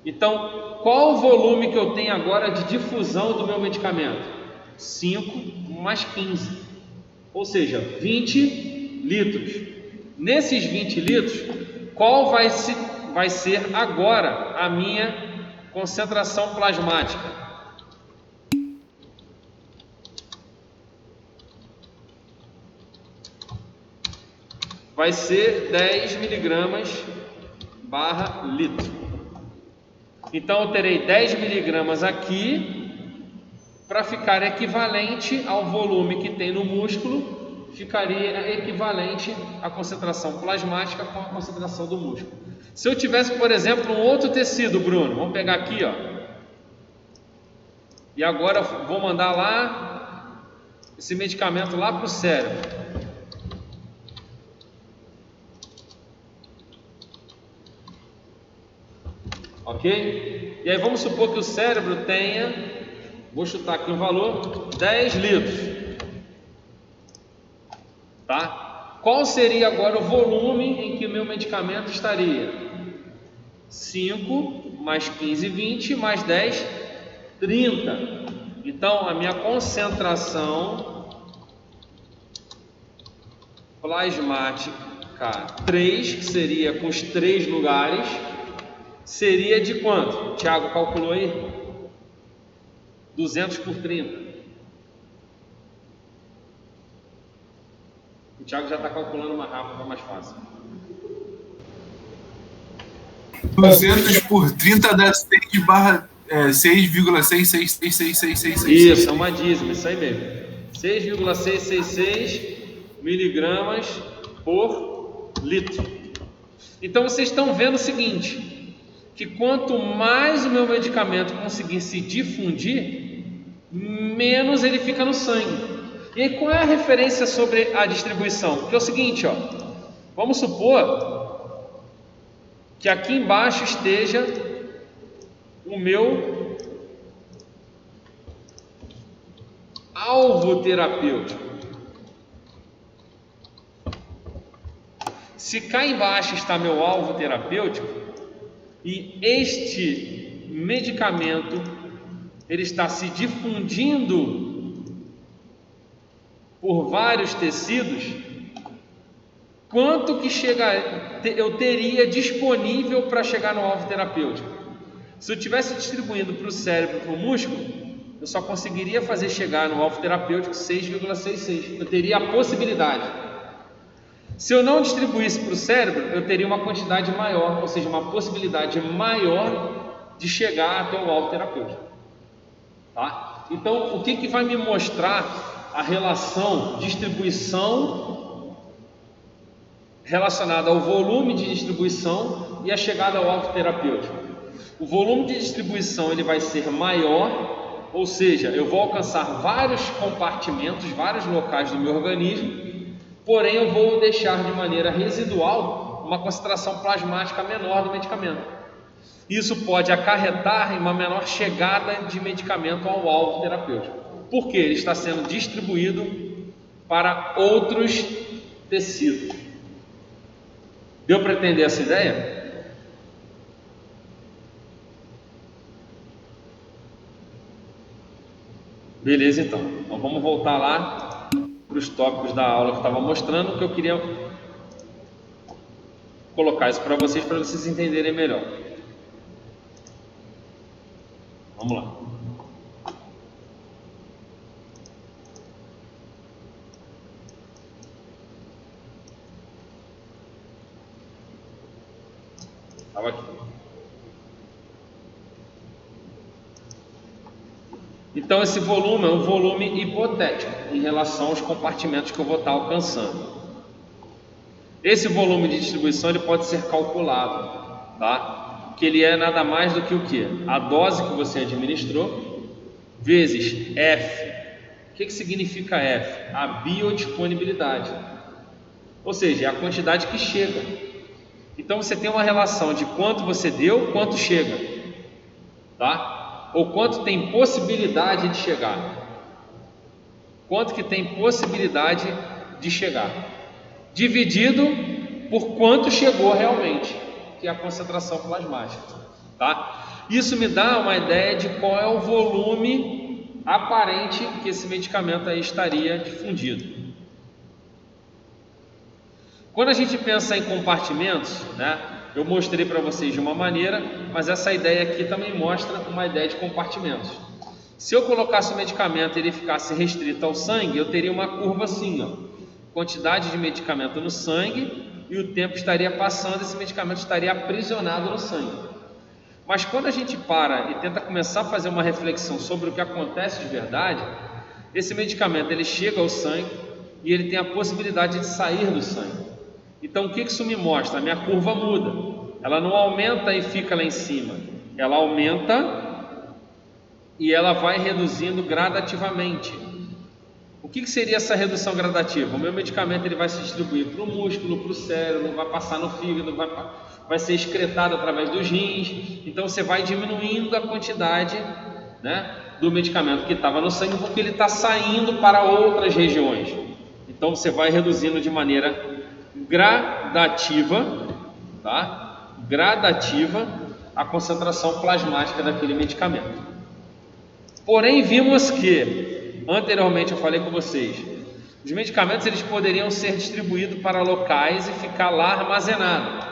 Então, qual o volume que eu tenho agora de difusão do meu medicamento? 5 mais 15, ou seja, 20 litros. Nesses 20 litros, qual vai ser agora a minha concentração plasmática? Vai ser 10 miligramas barra litro. Então eu terei 10 miligramas aqui, para ficar equivalente ao volume que tem no músculo, ficaria equivalente à concentração plasmática com a concentração do músculo. Se eu tivesse, por exemplo, um outro tecido, Bruno, vamos pegar aqui, ó, e agora eu vou mandar lá esse medicamento lá para o cérebro. Ok? E aí vamos supor que o cérebro tenha, vou chutar aqui um valor, 10 litros. Tá? Qual seria agora o volume em que o meu medicamento estaria? 5 mais 15, 20 mais 10, 30. Então a minha concentração plasmática 3, que seria com os 3 lugares, seria de quanto? O Thiago calculou aí? 200 por 30. O Thiago já está calculando mais rápido, está mais fácil. 200 por 30 dá 6,6666666. Isso, é uma dízima, isso aí mesmo. 6,666 miligramas por litro. Então vocês estão vendo o seguinte, que quanto mais o meu medicamento conseguir se difundir, menos ele fica no sangue. E aí, qual é a referência sobre a distribuição? Porque é o seguinte, ó, vamos supor que aqui embaixo esteja o meu alvo terapêutico. Se cá embaixo está meu alvo terapêutico e este medicamento ele está se difundindo por vários tecidos, quanto que eu teria disponível para chegar no alvo terapêutico? Se eu estivesse distribuindo para o cérebro e para o músculo, eu só conseguiria fazer chegar no alvo terapêutico 6,66. Eu teria a possibilidade. Se eu não distribuísse para o cérebro, eu teria uma quantidade maior, ou seja, uma possibilidade maior de chegar até o alvo terapêutico. Tá? Então, o que vai me mostrar a relação distribuição relacionada ao volume de distribuição e a chegada ao alvo terapêutico? O volume de distribuição ele vai ser maior, ou seja, eu vou alcançar vários compartimentos, vários locais do meu organismo, porém eu vou deixar de maneira residual uma concentração plasmática menor do medicamento. Isso pode acarretar em uma menor chegada de medicamento ao alvo terapêutico, porque ele está sendo distribuído para outros tecidos. Deu para entender essa ideia? Beleza, então vamos voltar lá para os tópicos da aula que eu estava mostrando, que eu queria colocar isso para vocês entenderem melhor. Vamos lá. Estava aqui. Então esse volume é um volume hipotético em relação aos compartimentos que eu vou estar alcançando. Esse volume de distribuição ele pode ser calculado, tá? Que ele é nada mais do que o quê? A dose que você administrou vezes F. O que significa F? A biodisponibilidade, ou seja, é a quantidade que chega. Então você tem uma relação de quanto você deu, quanto chega, tá? Ou quanto tem possibilidade de chegar. Quanto que tem possibilidade de chegar, dividido por quanto chegou realmente, que é a concentração plasmática, tá? Isso me dá uma ideia de qual é o volume aparente que esse medicamento aí estaria difundido. Quando a gente pensa em compartimentos, né, eu mostrei para vocês de uma maneira, mas essa ideia aqui também mostra uma ideia de compartimentos. Se eu colocasse o medicamento e ele ficasse restrito ao sangue, eu teria uma curva assim, ó, quantidade de medicamento no sangue, e o tempo estaria passando, esse medicamento estaria aprisionado no sangue. Mas quando a gente para e tenta começar a fazer uma reflexão sobre o que acontece de verdade, esse medicamento ele chega ao sangue e ele tem a possibilidade de sair do sangue. Então o que isso me mostra? A minha curva muda, ela não aumenta e fica lá em cima, ela aumenta e ela vai reduzindo gradativamente. O que seria essa redução gradativa? O meu medicamento ele vai se distribuir para o músculo, para o cérebro, vai passar no fígado, vai ser excretado através dos rins. Então você vai diminuindo a quantidade, né, do medicamento que estava no sangue, porque ele está saindo para outras regiões. Então você vai reduzindo de maneira gradativa, tá? Gradativa a concentração plasmática daquele medicamento. Porém, vimos que anteriormente eu falei com vocês, os medicamentos eles poderiam ser distribuídos para locais e ficar lá armazenado.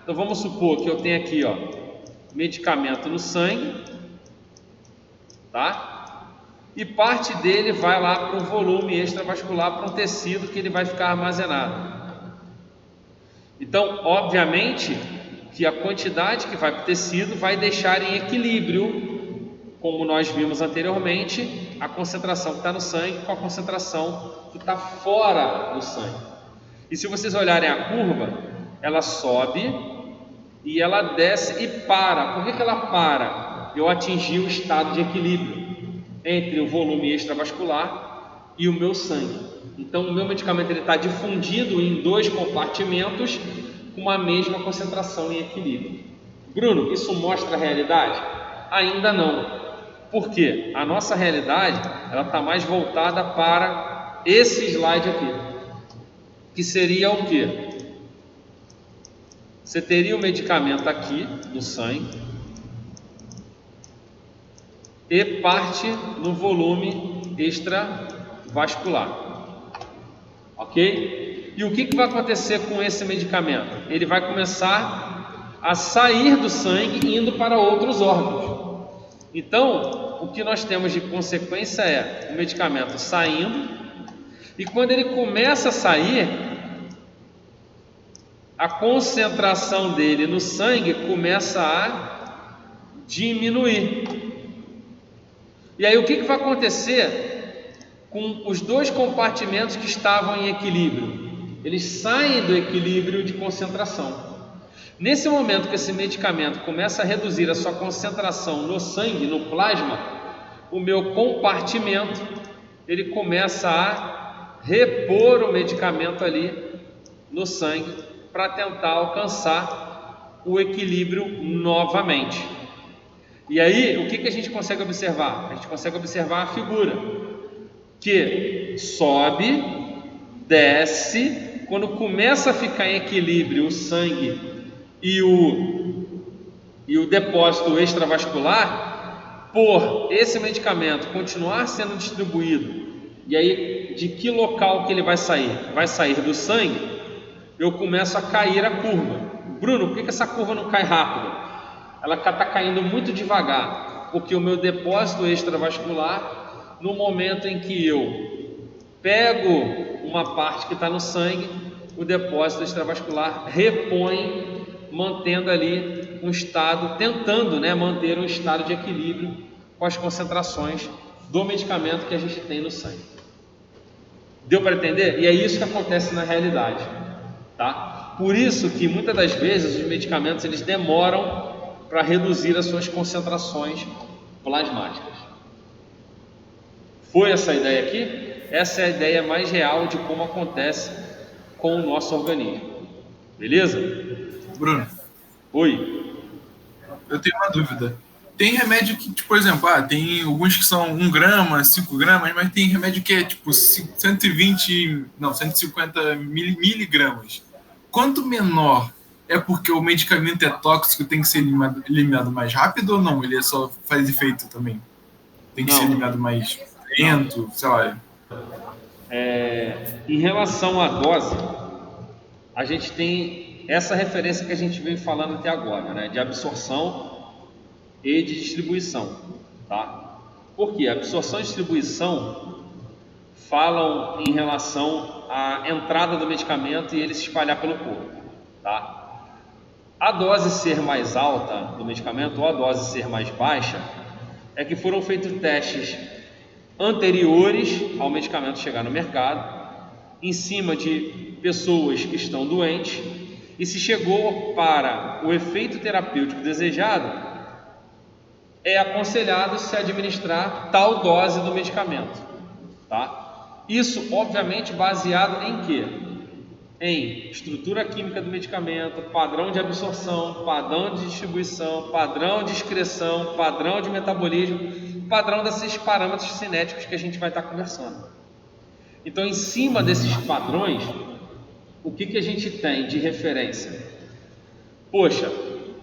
Então vamos supor que eu tenho aqui, ó, medicamento no sangue, tá? E parte dele vai lá para um volume extravascular, para um tecido que ele vai ficar armazenado. Então, obviamente, que a quantidade que vai para o tecido vai deixar em equilíbrio, como nós vimos anteriormente, a concentração que está no sangue com a concentração que está fora do sangue. E se vocês olharem a curva, ela sobe e ela desce e para. Por que ela para? Eu atingi o estado de equilíbrio entre o volume extravascular e o meu sangue. Então o meu medicamento está difundido em 2 compartimentos com uma mesma concentração em equilíbrio. Bruno, isso mostra a realidade? Ainda não. Por quê? A nossa realidade ela está mais voltada para esse slide aqui, que seria o quê? Você teria o medicamento aqui no sangue e parte no volume extravascular. Ok? E o que vai acontecer com esse medicamento? Ele vai começar a sair do sangue indo para outros órgãos. Então, o que nós temos de consequência é o medicamento saindo, e quando ele começa a sair, a concentração dele no sangue começa a diminuir. E aí o que vai acontecer com os 2 compartimentos que estavam em equilíbrio? Eles saem do equilíbrio de concentração. Nesse momento que esse medicamento começa a reduzir a sua concentração no sangue, no plasma, o meu compartimento ele começa a repor o medicamento ali no sangue para tentar alcançar o equilíbrio novamente. E aí, o que a gente consegue observar? A gente consegue observar a figura que sobe, desce, quando começa a ficar em equilíbrio o sangue e o depósito extravascular, por esse medicamento continuar sendo distribuído, e aí de que local que ele vai sair? Vai sair do sangue, eu começo a cair a curva, Bruno, por que essa curva não cai rápido? Ela está caindo muito devagar, porque o meu depósito extravascular, no momento em que eu pego uma parte que está no sangue, o depósito extravascular repõe, mantendo ali um estado, tentando, né, manter um estado de equilíbrio com as concentrações do medicamento que a gente tem no sangue. Deu para entender? E é isso que acontece na realidade, tá? Por isso que muitas das vezes os medicamentos eles demoram para reduzir as suas concentrações plasmáticas. Foi essa a ideia aqui? Essa é a ideia mais real de como acontece com o nosso organismo. Beleza? Bruno, Oi. eu tenho uma dúvida. Tem remédio que, tipo, por exemplo, tem alguns que são 1 grama, 5 gramas, mas tem remédio que é tipo 150 miligramas. Quanto menor é porque o medicamento é tóxico, tem que ser eliminado mais rápido ou não? Ele só faz efeito também? Tem que ser eliminado mais lento, sei lá. Em relação à dose, a gente tem essa referência que a gente vem falando até agora, né, de absorção e de distribuição, tá? Porque absorção e distribuição falam em relação à entrada do medicamento e ele se espalhar pelo corpo, tá? A dose ser mais alta do medicamento ou a dose ser mais baixa é que foram feitos testes anteriores ao medicamento chegar no mercado, em cima de pessoas que estão doentes, e se chegou para o efeito terapêutico desejado, é aconselhado se administrar tal dose do medicamento, tá? Isso, obviamente, baseado em quê? Em estrutura química do medicamento, padrão de absorção, padrão de distribuição, padrão de excreção, padrão de metabolismo, padrão desses parâmetros cinéticos que a gente vai estar conversando. Então, em cima desses padrões, o que a gente tem de referência? Poxa,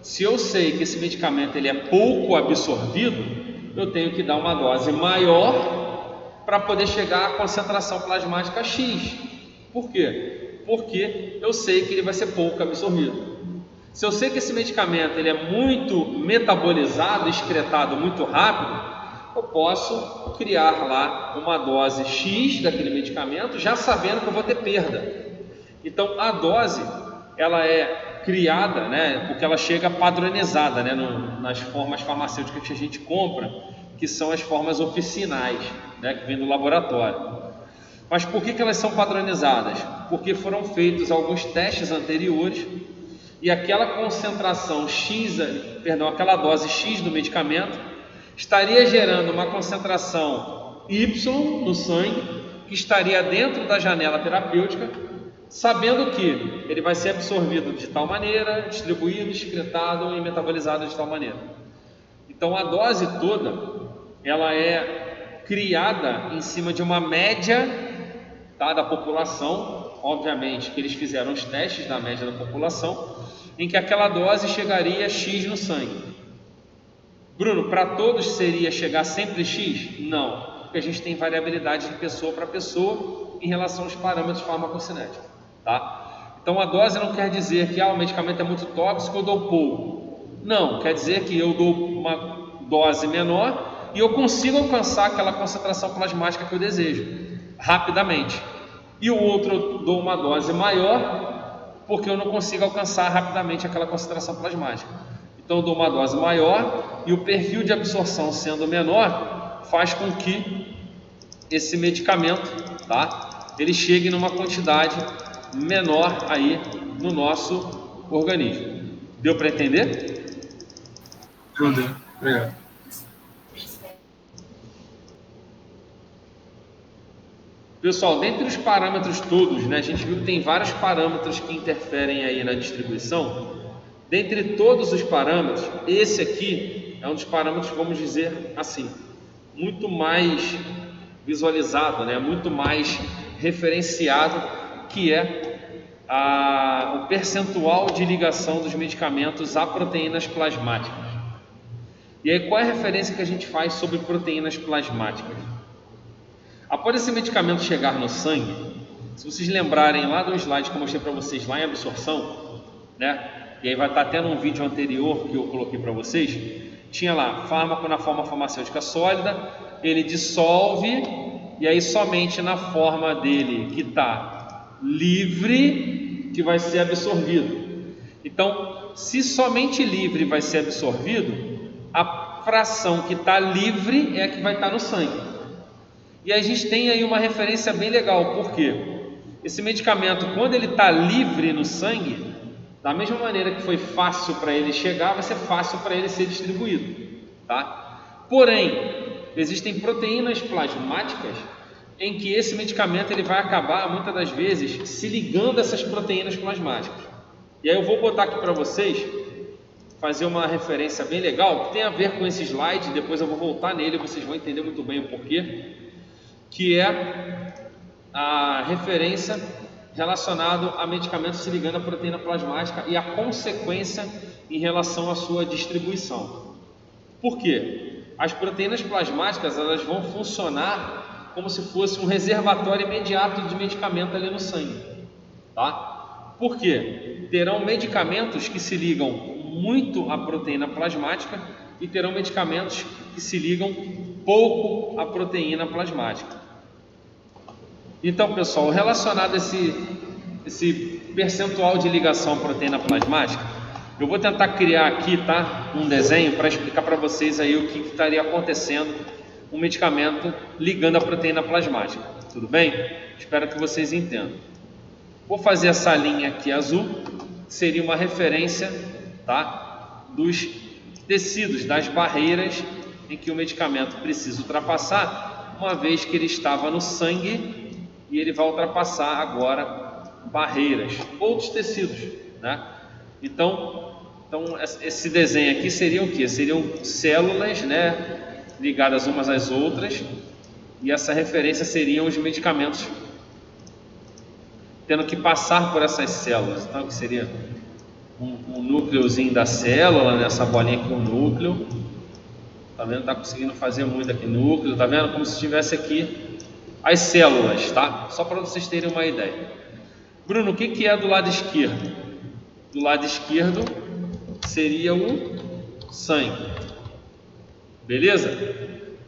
se eu sei que esse medicamento ele é pouco absorvido, eu tenho que dar uma dose maior para poder chegar à concentração plasmática X. Por quê? Porque eu sei que ele vai ser pouco absorvido. Se eu sei que esse medicamento ele é muito metabolizado, excretado muito rápido, eu posso criar lá uma dose X daquele medicamento, já sabendo que eu vou ter perda. Então a dose ela é criada, né, porque ela chega padronizada, né, nas formas farmacêuticas que a gente compra, que são as formas oficinais, né, que vem do laboratório. Mas por que elas são padronizadas? Porque foram feitos alguns testes anteriores e aquela concentração X, aquela dose X do medicamento estaria gerando uma concentração Y no sangue, que estaria dentro da janela terapêutica, sabendo que ele vai ser absorvido de tal maneira, distribuído, excretado e metabolizado de tal maneira. Então a dose toda, ela é criada em cima de uma média, tá, da população. Obviamente que eles fizeram os testes da média da população, em que aquela dose chegaria a X no sangue. Bruno, para todos seria chegar sempre X? Não, porque a gente tem variabilidade de pessoa para pessoa em relação aos parâmetros farmacocinéticos, tá? Então a dose não quer dizer que o medicamento é muito tóxico, eu dou pouco. Não, quer dizer que eu dou uma dose menor e eu consigo alcançar aquela concentração plasmática que eu desejo, rapidamente. E o outro eu dou uma dose maior, porque eu não consigo alcançar rapidamente aquela concentração plasmática. Então eu dou uma dose maior e o perfil de absorção sendo menor faz com que esse medicamento, tá, ele chegue numa quantidade menor aí no nosso organismo. Deu para entender? Tudo. Obrigado. Pessoal, dentre os parâmetros todos, né, a gente viu que tem vários parâmetros que interferem aí na distribuição. Dentre todos os parâmetros, esse aqui é um dos parâmetros, vamos dizer assim, muito mais visualizado, né? Muito mais referenciado, que é o percentual de ligação dos medicamentos a proteínas plasmáticas. E aí, qual é a referência que a gente faz sobre proteínas plasmáticas? Após esse medicamento chegar no sangue, se vocês lembrarem lá do slide que eu mostrei para vocês lá em absorção, né? E aí vai estar até num vídeo anterior que eu coloquei para vocês. Tinha lá, fármaco na forma farmacêutica sólida, ele dissolve, e aí somente na forma dele que está livre que vai ser absorvido. Então, se somente livre vai ser absorvido, a fração que está livre é a que vai estar no sangue. E a gente tem aí uma referência bem legal, porque esse medicamento, quando ele está livre no sangue, da mesma maneira que foi fácil para ele chegar, vai ser fácil para ele ser distribuído, tá? Porém, existem proteínas plasmáticas em que esse medicamento ele vai acabar, muitas das vezes, se ligando a essas proteínas plasmáticas. E aí eu vou botar aqui para vocês, fazer uma referência bem legal, que tem a ver com esse slide, depois eu vou voltar nele, vocês vão entender muito bem o porquê, que é a referência relacionado a medicamentos se ligando à proteína plasmática e a consequência em relação à sua distribuição. Por quê? As proteínas plasmáticas elas vão funcionar como se fosse um reservatório imediato de medicamento ali no sangue, tá? Por quê? Terão medicamentos que se ligam muito à proteína plasmática e terão medicamentos que se ligam pouco à proteína plasmática. Então, pessoal, relacionado a esse percentual de ligação à proteína plasmática, eu vou tentar criar aqui, tá, um desenho para explicar para vocês aí o que estaria acontecendo um medicamento ligando a proteína plasmática. Tudo bem? Espero que vocês entendam. Vou fazer essa linha aqui azul, que seria uma referência, tá, dos tecidos, das barreiras em que o medicamento precisa ultrapassar, uma vez que ele estava no sangue e ele vai ultrapassar agora barreiras, outros tecidos, né? Então esse desenho aqui seria o que? Seriam células, né, ligadas umas às outras, e essa referência seriam os medicamentos tendo que passar por essas células. Então que seria um núcleozinho da célula, nessa bolinha aqui, um núcleo. Tá vendo? Tá conseguindo fazer muito aqui núcleo, tá vendo? Como se estivesse aqui as células, tá? Só para vocês terem uma ideia. Bruno, o que é do lado esquerdo? Do lado esquerdo seria o sangue, beleza?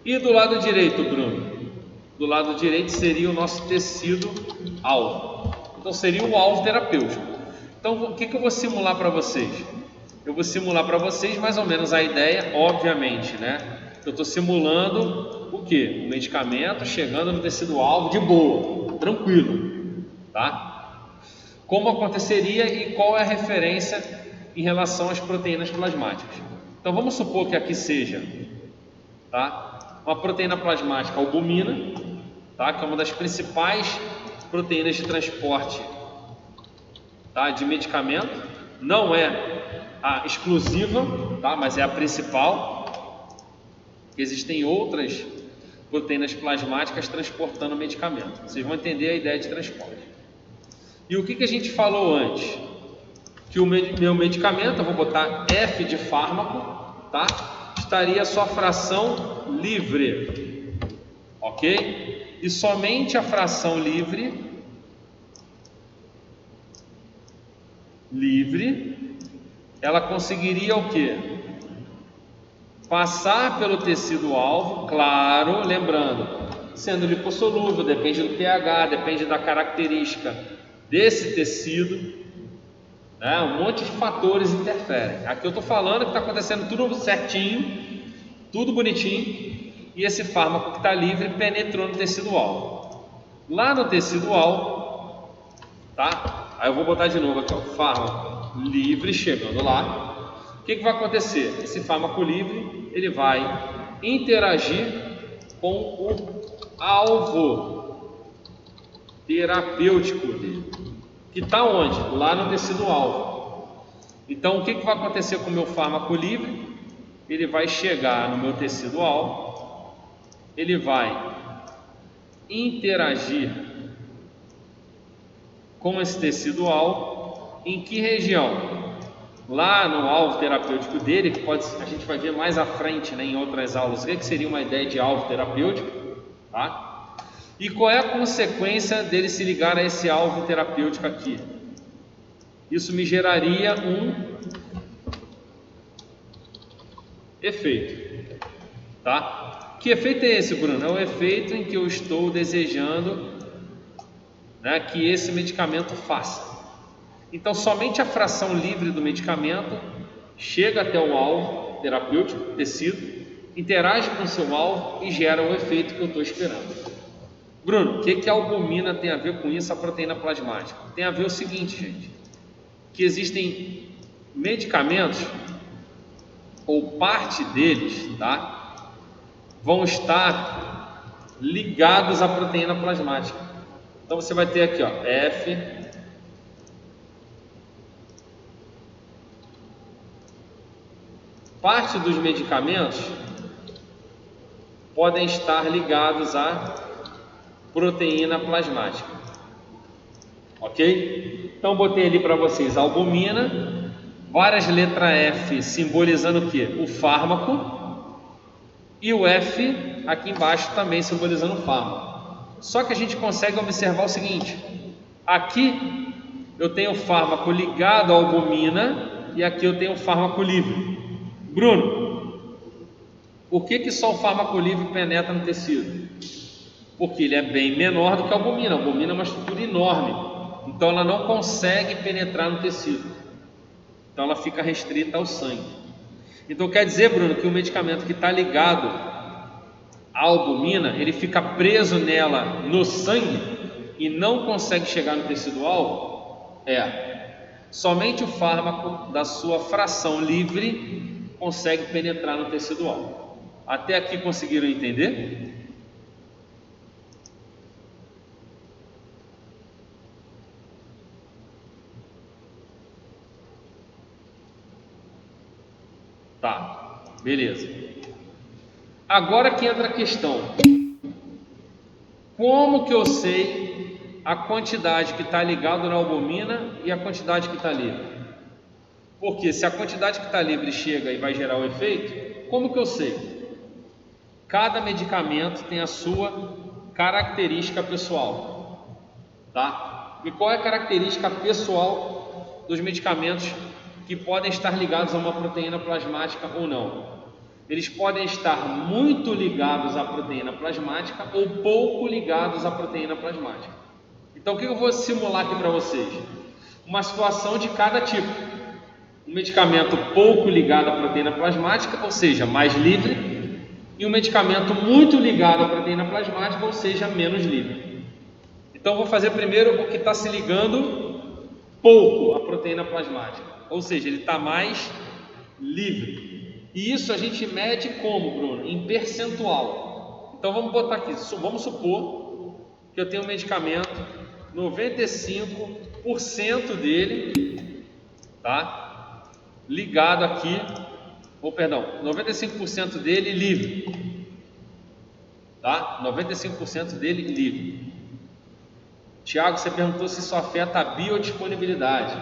E do lado direito, Bruno? Do lado direito seria o nosso tecido alvo. Então seria o alvo terapêutico. Então o que eu vou simular para vocês? Eu vou simular para vocês mais ou menos a ideia, obviamente, né? Eu estou simulando o que? O medicamento chegando no tecido alvo de boa, tranquilo, tá? Como aconteceria e qual é a referência em relação às proteínas plasmáticas? Então vamos supor que aqui seja, tá, uma proteína plasmática albumina, tá, que é uma das principais proteínas de transporte, tá, de medicamento. Não é a exclusiva, tá, mas é a principal. Existem outras proteínas plasmáticas transportando medicamento. Vocês vão entender a ideia de transporte. E o que a gente falou antes? Que o meu medicamento, eu vou botar F de fármaco, tá? Estaria a sua fração livre, ok? E somente a fração livre, ela conseguiria o quê? Passar pelo tecido alvo, claro, lembrando, sendo lipossolúvel, depende do pH, depende da característica desse tecido, né? Um monte de fatores interferem. Aqui eu estou falando que está acontecendo tudo certinho, tudo bonitinho, e esse fármaco que está livre penetrou no tecido alvo. Lá no tecido alvo, tá? Aí eu vou botar de novo aqui o fármaco livre chegando lá. O que vai acontecer? Esse fármaco livre ele vai interagir com o alvo terapêutico dele, que está onde? Lá no tecido alvo. Então o que vai acontecer com o meu fármaco livre? Ele vai chegar no meu tecido alvo, ele vai interagir com esse tecido alvo. Em que região? Lá no alvo terapêutico dele, que a gente vai ver mais à frente, né, em outras aulas, o que seria uma ideia de alvo terapêutico, tá? E qual é a consequência dele se ligar a esse alvo terapêutico aqui? Isso me geraria um efeito, tá? Que efeito é esse, Bruno? É o efeito em que eu estou desejando, né, que esse medicamento faça. Então, somente a fração livre do medicamento chega até o alvo terapêutico, tecido, interage com o seu alvo e gera o efeito que eu estou esperando. Bruno, o que a albumina tem a ver com isso, a proteína plasmática? Tem a ver o seguinte, gente, que existem medicamentos, ou parte deles, tá, vão estar ligados à proteína plasmática. Então você vai ter aqui, ó, F, parte dos medicamentos podem estar ligados à proteína plasmática, ok? Então botei ali para vocês a albumina, várias letras F simbolizando o que? O fármaco, e o F aqui embaixo também simbolizando o fármaco. Só que a gente consegue observar o seguinte: aqui eu tenho o fármaco ligado à albumina e aqui eu tenho o fármaco livre. Bruno, por que só o fármaco livre penetra no tecido? Porque ele é bem menor do que a albumina. A albumina é uma estrutura enorme, então ela não consegue penetrar no tecido, então ela fica restrita ao sangue. Então quer dizer, Bruno, que o medicamento que está ligado à albumina, ele fica preso nela no sangue e não consegue chegar no tecido alvo? Somente o fármaco da sua fração livre consegue penetrar no tecido alvo. Até aqui conseguiram entender? Tá, beleza. Agora que entra a questão: como que eu sei a quantidade que está ligada na albumina e a quantidade que está livre? Porque se a quantidade que está livre chega e vai gerar o efeito, como que eu sei? Cada medicamento tem a sua característica pessoal, tá? E qual é a característica pessoal dos medicamentos que podem estar ligados a uma proteína plasmática ou não? Eles podem estar muito ligados à proteína plasmática ou pouco ligados à proteína plasmática. Então o que eu vou simular aqui para vocês? Uma situação de cada tipo. Um medicamento pouco ligado à proteína plasmática, ou seja, mais livre, e um medicamento muito ligado à proteína plasmática, ou seja, menos livre. Então vou fazer primeiro o que está se ligando pouco à proteína plasmática, ou seja, ele está mais livre. E isso a gente mede como, Bruno? Em percentual. Então vamos botar aqui, vamos supor que eu tenho um medicamento, 95% dele, tá, ligado aqui, 95% dele livre, tá? 95% dele livre. Tiago, você perguntou se isso afeta a biodisponibilidade.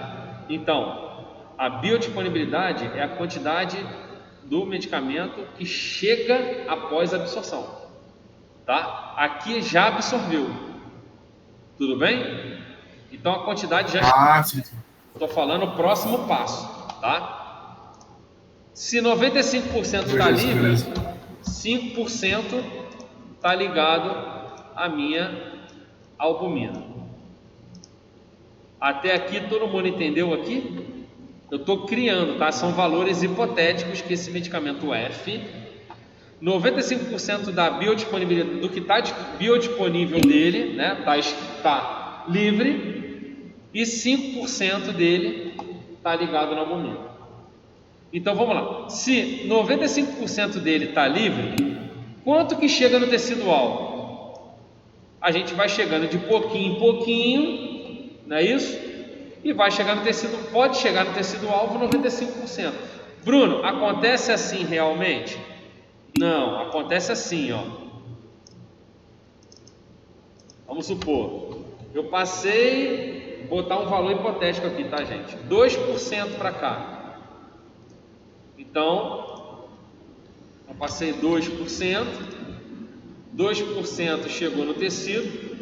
Então, a biodisponibilidade é a quantidade do medicamento que chega após a absorção, tá? Aqui já absorveu, tudo bem? Então a quantidade já estou falando o próximo passo, tá? Se 95% está livre, 5% está ligado à minha albumina. Até aqui todo mundo entendeu aqui? Eu estou criando, tá? São valores hipotéticos que esse medicamento F, 95% da biodisponibilidade, do que está biodisponível dele, né? Tá livre, e 5% dele está ligado na albumina. Então vamos lá. Se 95% dele está livre, quanto que chega no tecido alvo? A gente vai chegando de pouquinho em pouquinho, não é isso? E vai chegar no tecido, pode chegar no tecido alvo 95%. Bruno, acontece assim realmente? Não, acontece assim, ó. Vamos supor, eu passei, botar um valor hipotético aqui, tá, gente? 2% para cá. Então, eu passei 2%, 2% chegou no tecido,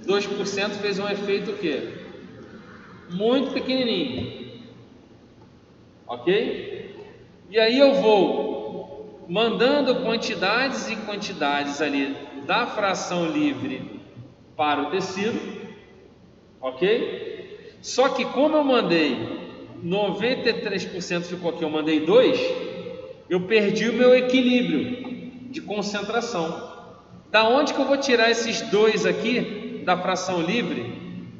2% fez um efeito o quê? Muito pequenininho, ok? E aí eu vou mandando quantidades e quantidades ali da fração livre para o tecido, ok? Só que como eu mandei 93% ficou aqui, eu mandei 2, eu perdi o meu equilíbrio de concentração. Da onde que eu vou tirar esses 2 aqui da fração livre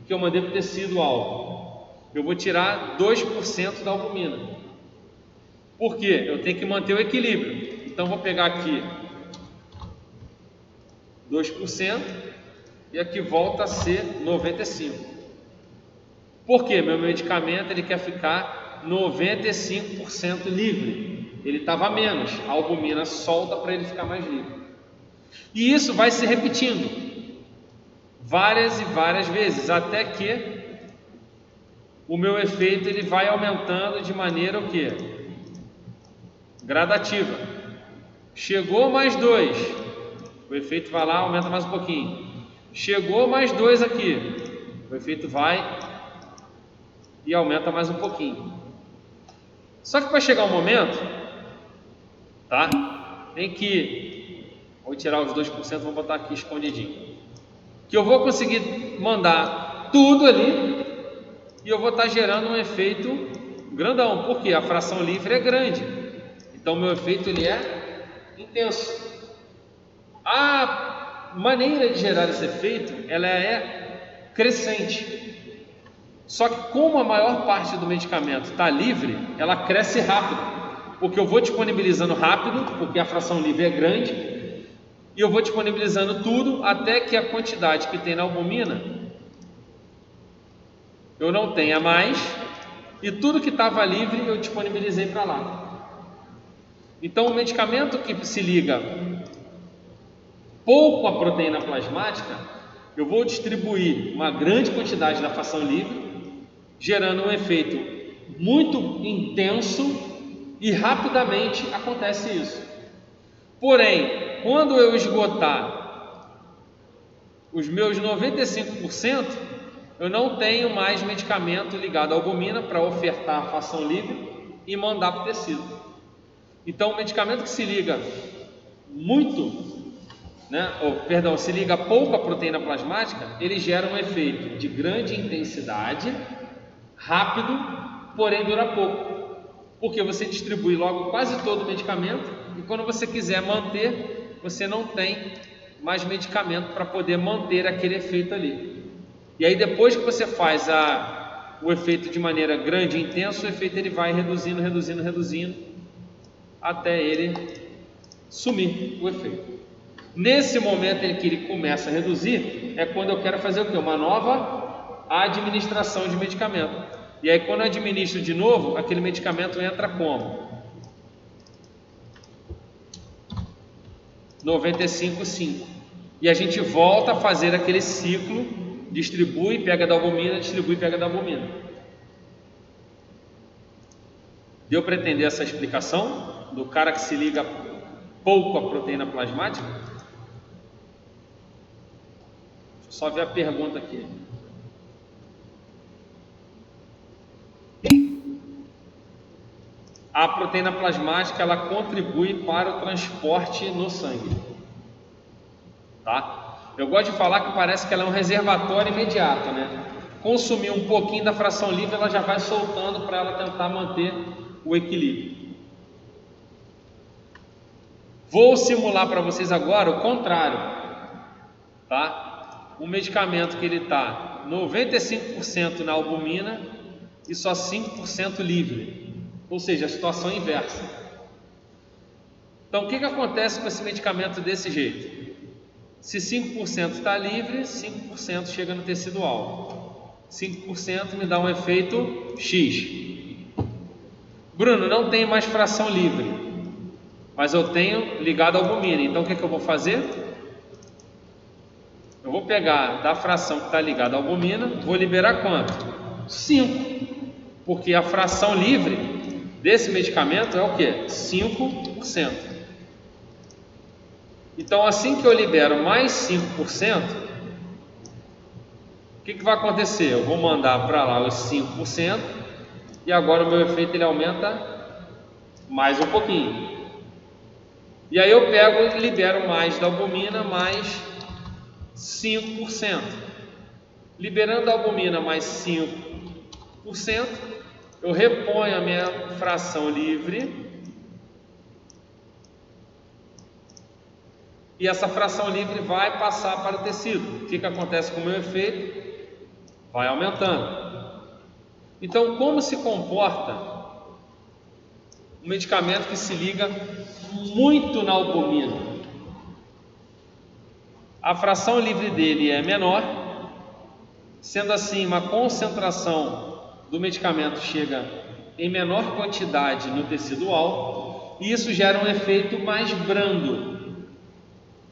que eu mandei para o tecido alvo? Eu vou tirar 2% da albumina. Por quê? Eu tenho que manter o equilíbrio. Então vou pegar aqui 2% e aqui volta a ser 95%. Por quê? Meu medicamento ele quer ficar 95% livre. Ele estava menos, a albumina solta para ele ficar mais livre. E isso vai se repetindo várias e várias vezes, até que o meu efeito ele vai aumentando de maneira o quê? Gradativa. Chegou mais 2, o efeito vai lá, aumenta mais um pouquinho. Chegou mais 2 aqui, o efeito vai e aumenta mais um pouquinho. Só que vai chegar um momento, tá? Em que, vou tirar os 2%, vou botar aqui escondidinho, que eu vou conseguir mandar tudo ali e eu vou estar gerando um efeito grandão, porque a fração livre é grande, então meu efeito ele é intenso. A maneira de gerar esse efeito ela é crescente. Só que como a maior parte do medicamento está livre, ela cresce rápido, porque eu vou disponibilizando rápido, porque a fração livre é grande, e eu vou disponibilizando tudo até que a quantidade que tem na albumina eu não tenha mais, e tudo que estava livre eu disponibilizei para lá. Então o medicamento que se liga pouco à proteína plasmática, eu vou distribuir uma grande quantidade da fração livre, gerando um efeito muito intenso e rapidamente acontece isso. Porém, quando eu esgotar os meus 95%, eu não tenho mais medicamento ligado à albumina para ofertar a fração livre e mandar para o tecido. Então, o medicamento que se liga muito, se liga pouco à proteína plasmática, ele gera um efeito de grande intensidade, rápido, porém dura pouco, porque você distribui logo quase todo o medicamento e quando você quiser manter, você não tem mais medicamento para poder manter aquele efeito ali. E aí depois que você faz o efeito de maneira grande e intensa, o efeito ele vai reduzindo até ele sumir o efeito. Nesse momento em que ele começa a reduzir, é quando eu quero fazer o quê? Uma nova administração de medicamento. E aí quando eu administro de novo, aquele medicamento entra como? 95,5. E a gente volta a fazer aquele ciclo, distribui, pega da albumina, distribui, pega da albumina. Deu para entender essa explicação do cara que se liga pouco à proteína plasmática? Deixa eu só ver a pergunta aqui. A proteína plasmática ela contribui para o transporte no sangue, tá? Eu gosto de falar que parece que ela é um reservatório imediato, né? Consumir um pouquinho da fração livre, ela já vai soltando para ela tentar manter o equilíbrio. Vou simular para vocês agora o contrário, tá? Um medicamento que ele está 95% na albumina e só 5% livre. Ou seja, a situação inversa. Então, o que acontece com esse medicamento desse jeito? Se 5% está livre, 5% chega no tecido alvo. 5% me dá um efeito X. Bruno, não tem mais fração livre, mas eu tenho ligado à albumina. Então, o que eu vou fazer? Eu vou pegar da fração que está ligada à albumina, vou liberar quanto? 5. Porque a fração livre desse medicamento é o que? 5%. Então, assim que eu libero mais 5%, o que vai acontecer? Eu vou mandar para lá os 5% e agora o meu efeito ele aumenta mais um pouquinho. E aí eu pego e libero mais da albumina, mais 5%. Liberando a albumina mais 5%, eu reponho a minha fração livre. E essa fração livre vai passar para o tecido. O que acontece com o meu efeito? Vai aumentando. Então, como se comporta um medicamento que se liga muito na albumina? A fração livre dele é menor, sendo assim, uma concentração do medicamento chega em menor quantidade no tecido alvo, e isso gera um efeito mais brando.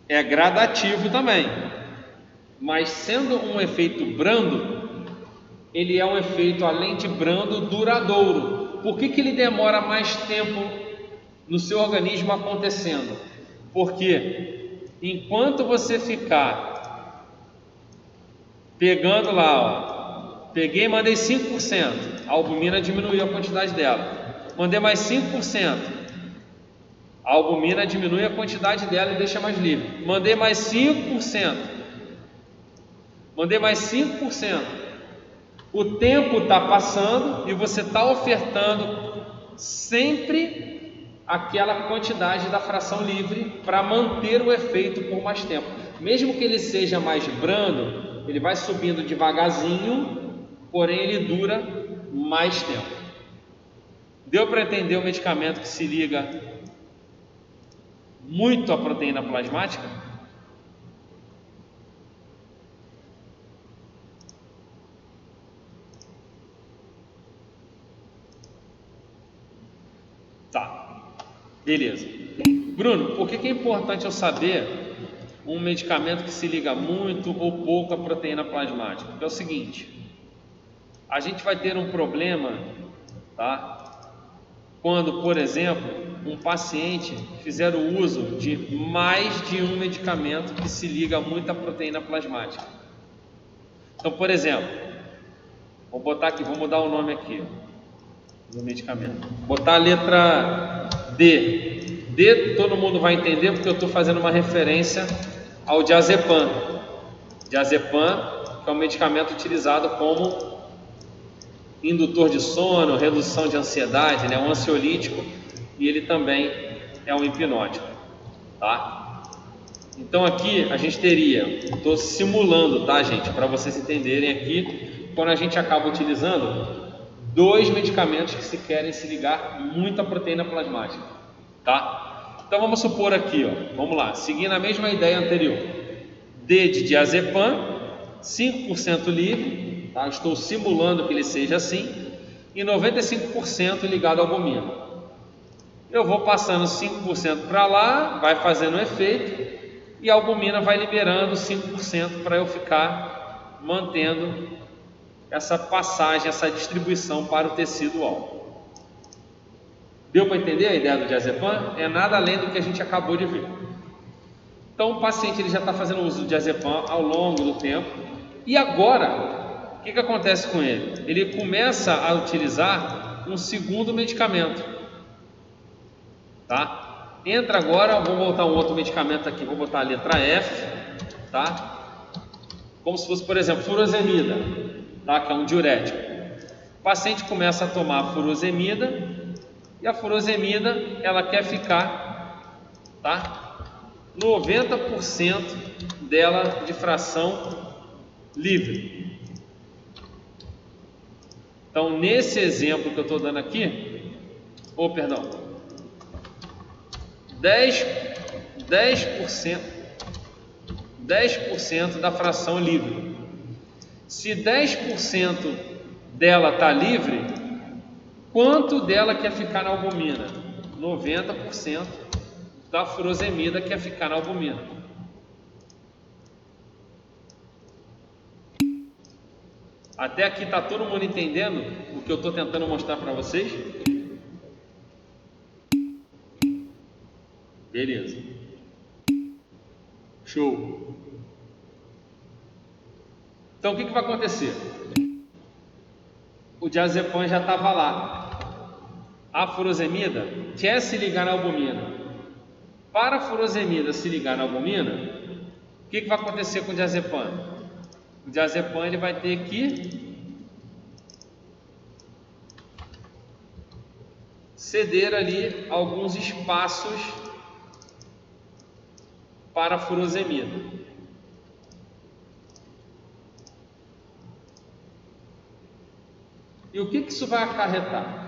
É gradativo também, mas sendo um efeito brando, ele é um efeito, além de brando, duradouro. Por que ele demora mais tempo no seu organismo acontecendo? Porque enquanto você ficar pegando lá, peguei e mandei 5%, a albumina diminuiu a quantidade dela. Mandei mais 5%. A albumina diminui a quantidade dela e deixa mais livre. Mandei mais 5%. Mandei mais 5%. O tempo está passando e você está ofertando sempre aquela quantidade da fração livre para manter o efeito por mais tempo. Mesmo que ele seja mais brando, ele vai subindo devagarzinho, porém ele dura mais tempo. Deu para entender o medicamento que se liga muito a proteína plasmática? Tá, beleza. Bruno, por que é importante eu saber um medicamento que se liga muito ou pouco à proteína plasmática? Porque é o seguinte, a gente vai ter um problema, tá? Quando, por exemplo, um paciente fizer o uso de mais de um medicamento que se liga muito à proteína plasmática. Então, por exemplo, vou botar aqui, vou mudar o nome aqui do medicamento. Botar a letra D. D todo mundo vai entender porque eu estou fazendo uma referência ao diazepam. Diazepam, que é um medicamento utilizado como indutor de sono, redução de ansiedade, é um ansiolítico e ele também é um hipnótico, tá? Então aqui a gente teria, estou simulando, tá, gente, para vocês entenderem aqui, quando a gente acaba utilizando dois medicamentos que se querem se ligar muito à proteína plasmática, tá? Então vamos supor aqui, ó, vamos lá, seguindo a mesma ideia anterior, D de diazepam, 5% livre, tá? Estou simulando que ele seja assim, e 95% ligado à albumina. Eu vou passando 5% para lá, vai fazendo um efeito, e a albumina vai liberando 5% para eu ficar mantendo essa passagem, essa distribuição para o tecido alvo. Deu para entender a ideia do diazepam? É nada além do que a gente acabou de ver. Então o paciente ele já está fazendo uso do diazepam ao longo do tempo, e agora, o que acontece com ele? Ele começa a utilizar um segundo medicamento, tá? Entra agora, vou botar um outro medicamento aqui, vou botar a letra F, tá? Como se fosse, por exemplo, furosemida, tá? Que é um diurético. O paciente começa a tomar furosemida e a furosemida ela quer ficar, tá? 90% dela de fração livre. Então, nesse exemplo que eu estou dando aqui, 10% da fração livre. Se 10% dela está livre, quanto dela quer ficar na albumina? 90% da furosemida quer ficar na albumina. Até aqui está todo mundo entendendo o que eu estou tentando mostrar para vocês? Beleza. Show. Então o que vai acontecer? O diazepam já estava lá. a furosemida quer se ligar na albumina. Para a furosemida se ligar na albumina, o que vai acontecer com o diazepam? O diazepam ele vai ter que ceder ali alguns espaços para a furosemida. E o que isso vai acarretar?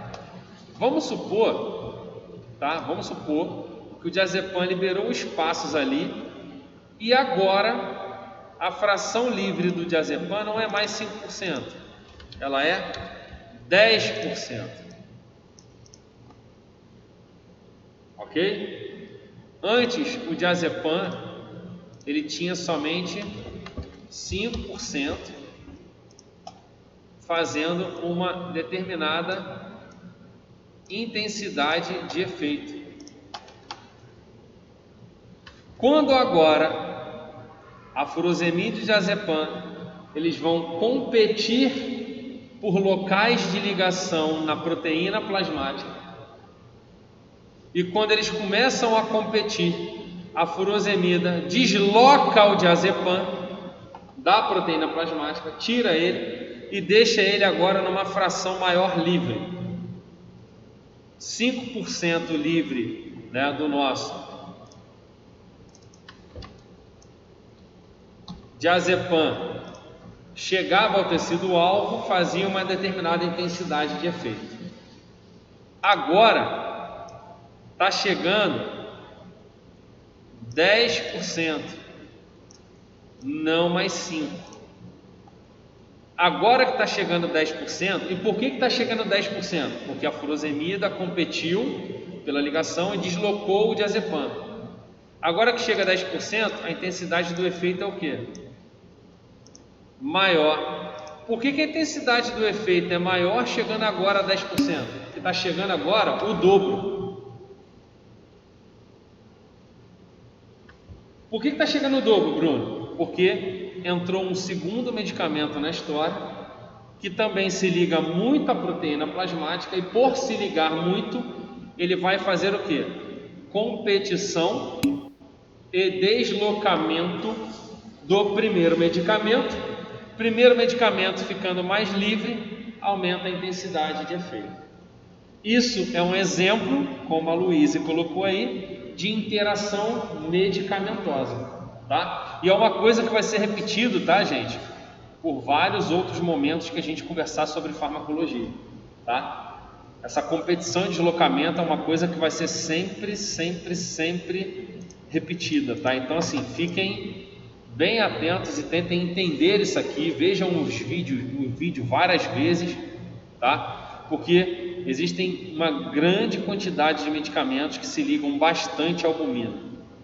Vamos supor, tá? Vamos supor que o diazepam liberou espaços ali e agora a fração livre do diazepam não é mais 5%, ela é 10%. Ok? Antes o diazepam ele tinha somente 5%, fazendo uma determinada intensidade de efeito. Quando agora a furosemida e o diazepam eles vão competir por locais de ligação na proteína plasmática, e quando eles começam a competir, a furosemida desloca o diazepam da proteína plasmática, tira ele e deixa ele agora numa fração maior livre, 5% livre, né, do nosso diazepam chegava ao tecido alvo, fazia uma determinada intensidade de efeito. Agora está chegando 10%, não mais 5%. Agora que está chegando 10%, e por que está chegando 10%? Porque a furosemida competiu pela ligação e deslocou o diazepam. Agora que chega a 10%, a intensidade do efeito é o quê? Maior. Por que a intensidade do efeito é maior chegando agora a 10%? Porque está chegando agora o dobro. Por que está chegando o dobro, Bruno? Porque entrou um segundo medicamento na história que também se liga muito à proteína plasmática, e por se ligar muito, ele vai fazer o quê? Competição e deslocamento do primeiro medicamento. Primeiro medicamento ficando mais livre, aumenta a intensidade de efeito. Isso é um exemplo, como a Luísa colocou aí, de interação medicamentosa, tá? E é uma coisa que vai ser repetido, tá, gente? Por vários outros momentos que a gente conversar sobre farmacologia, tá? Essa competição e deslocamento é uma coisa que vai ser sempre repetida, tá? Então, assim, fiquem bem atentos e tentem entender isso aqui, vejam o vídeo várias vezes, tá? Porque existem uma grande quantidade de medicamentos que se ligam bastante à albumina,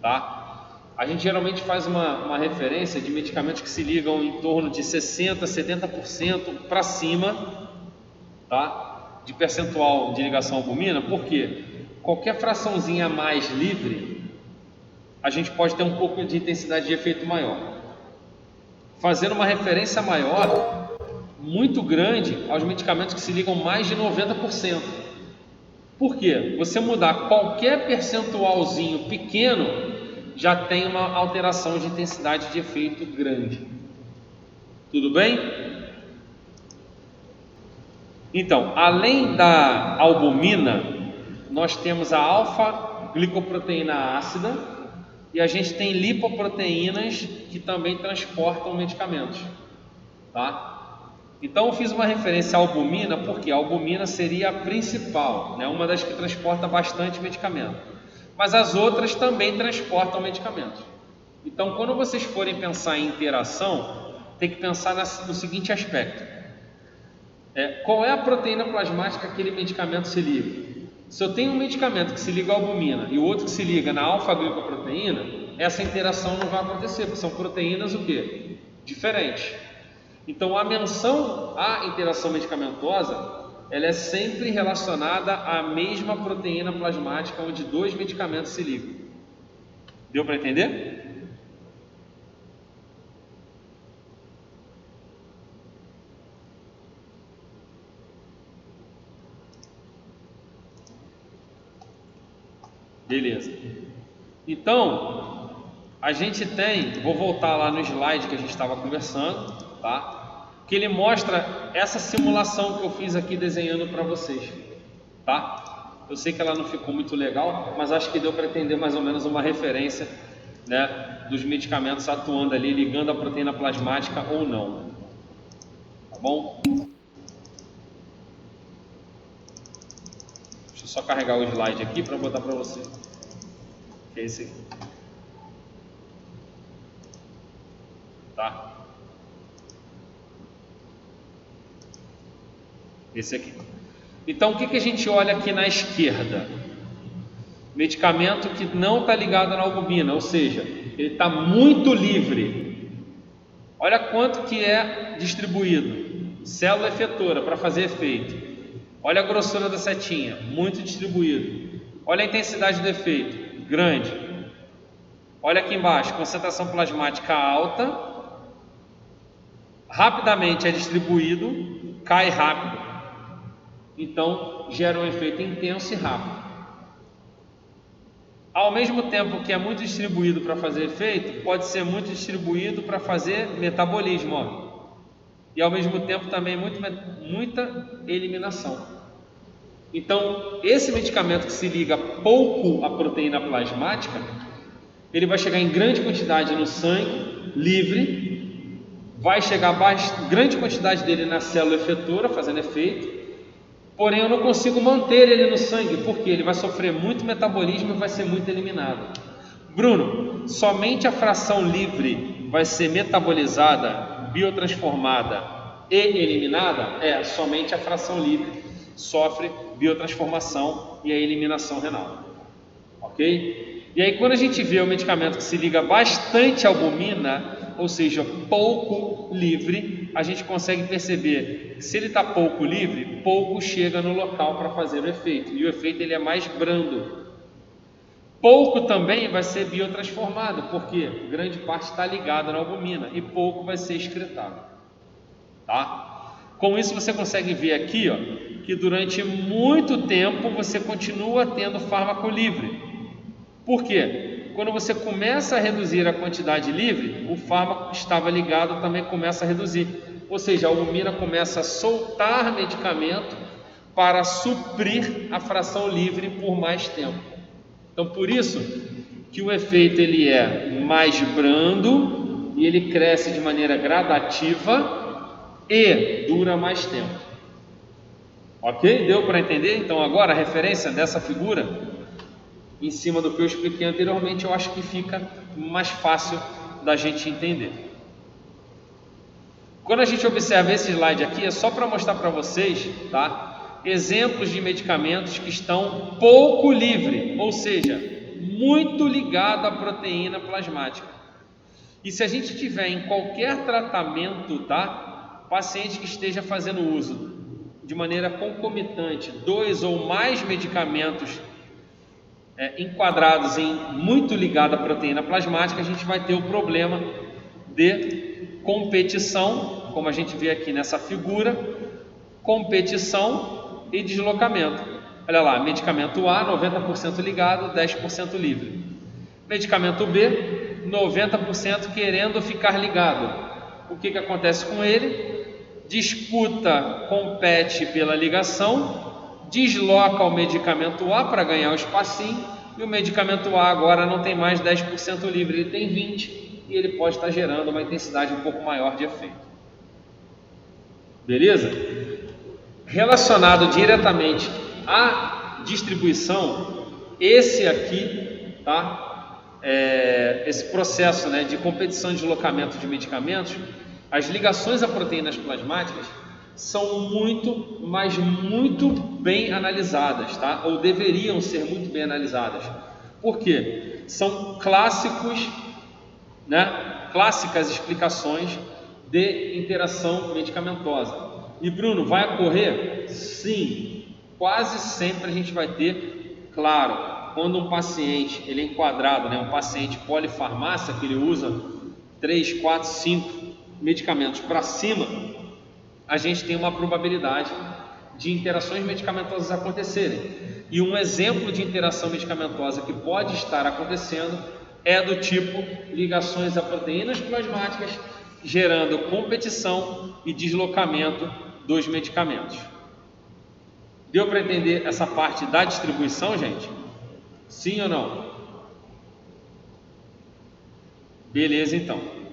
tá? A gente geralmente faz uma referência de medicamentos que se ligam em torno de 60%, 70% para cima, tá? De percentual de ligação à albumina, porque qualquer fraçãozinha a mais livre, a gente pode ter um pouco de intensidade de efeito maior, fazendo uma referência maior, muito grande, aos medicamentos que se ligam mais de 90%. Por quê? Você mudar qualquer percentualzinho pequeno, já tem uma alteração de intensidade de efeito grande. Tudo bem? Então, além da albumina, nós temos a alfa-glicoproteína ácida, e a gente tem lipoproteínas que também transportam medicamentos, tá? Então eu fiz uma referência à albumina porque a albumina seria a principal, né? Uma das que transporta bastante medicamento, mas as outras também transportam medicamentos. Então, quando vocês forem pensar em interação, tem que pensar no seguinte aspecto: qual é a proteína plasmática que aquele medicamento se liga? Se eu tenho um medicamento que se liga à albumina e o outro que se liga na alfa-glicoproteína, essa interação não vai acontecer, porque são proteínas o quê? Diferentes. Então, a menção à interação medicamentosa, ela é sempre relacionada à mesma proteína plasmática onde dois medicamentos se ligam. Deu para entender? Beleza. Então, a gente tem, vou voltar lá no slide que a gente estava conversando, tá? Que ele mostra essa simulação que eu fiz aqui desenhando para vocês, tá? Eu sei que ela não ficou muito legal, mas acho que deu para entender mais ou menos uma referência, né, dos medicamentos atuando ali, ligando a proteína plasmática ou não. Tá bom? Deixa eu só carregar o slide aqui para botar para você. Que é esse aqui. Tá? Esse aqui. Então, o que a gente olha aqui na esquerda? Medicamento que não está ligado na albumina, ou seja, ele está muito livre. Olha quanto que é distribuído. Célula efetora para fazer efeito. Olha a grossura da setinha, muito distribuído. Olha a intensidade do efeito, grande. Olha aqui embaixo, concentração plasmática alta. Rapidamente é distribuído, cai rápido. Então, gera um efeito intenso e rápido. Ao mesmo tempo que é muito distribuído para fazer efeito, pode ser muito distribuído para fazer metabolismo, ó. E ao mesmo tempo também muita eliminação. Então, esse medicamento que se liga pouco à proteína plasmática, ele vai chegar em grande quantidade no sangue, livre, vai chegar grande quantidade dele na célula efetora, fazendo efeito, porém eu não consigo manter ele no sangue, porque ele vai sofrer muito metabolismo e vai ser muito eliminado. Bruno, somente a fração livre vai ser metabolizada, biotransformada e eliminada? É, somente a fração livre sofre biotransformação e a eliminação renal. Ok? E aí quando a gente vê o medicamento que se liga bastante à albumina, ou seja, pouco livre, a gente consegue perceber que se ele está pouco livre, pouco chega no local para fazer o efeito, e o efeito ele é mais brando. Pouco também vai ser biotransformado, porque grande parte está ligada na albumina, e pouco vai ser excretado. Tá? Com isso você consegue ver aqui, ó, que durante muito tempo você continua tendo fármaco livre. Por quê? Quando você começa a reduzir a quantidade livre, o fármaco que estava ligado também começa a reduzir. Ou seja, a albumina começa a soltar medicamento para suprir a fração livre por mais tempo. Então, por isso que o efeito ele é mais brando e ele cresce de maneira gradativa e dura mais tempo. Ok? Deu para entender? Então, agora a referência dessa figura em cima do que eu expliquei anteriormente, eu acho que fica mais fácil da gente entender. Quando a gente observa esse slide aqui, é só para mostrar para vocês, tá? Exemplos de medicamentos que estão pouco livre, ou seja, muito ligado à proteína plasmática. E se a gente tiver em qualquer tratamento, tá? Paciente que esteja fazendo uso de maneira concomitante, 2 ou mais medicamentos enquadrados em muito ligado à proteína plasmática, a gente vai ter o problema de competição, como a gente vê aqui nessa figura, competição e deslocamento. Olha lá, medicamento A, 90% ligado, 10% livre. Medicamento B, 90% querendo ficar ligado. O que acontece com ele? Disputa, compete pela ligação, desloca o medicamento A para ganhar o espacinho, e o medicamento A agora não tem mais 10% livre, ele tem 20%, e ele pode estar gerando uma intensidade um pouco maior de efeito. Beleza? Relacionado diretamente à distribuição, esse aqui, tá? Esse processo, né, de competição e deslocamento de medicamentos, as ligações a proteínas plasmáticas são muito bem analisadas, tá? Ou deveriam ser muito bem analisadas. Por quê? São clássicas explicações de interação medicamentosa. E Bruno, vai ocorrer? Sim, quase sempre a gente vai ter, claro, quando um paciente ele é enquadrado, né, um paciente polifarmácia, que ele usa 3, 4, 5 medicamentos para cima, a gente tem uma probabilidade de interações medicamentosas acontecerem. E um exemplo de interação medicamentosa que pode estar acontecendo é do tipo ligações a proteínas plasmáticas, gerando competição e deslocamento dos medicamentos. Deu para entender essa parte da distribuição, gente? Sim ou não? Beleza, então.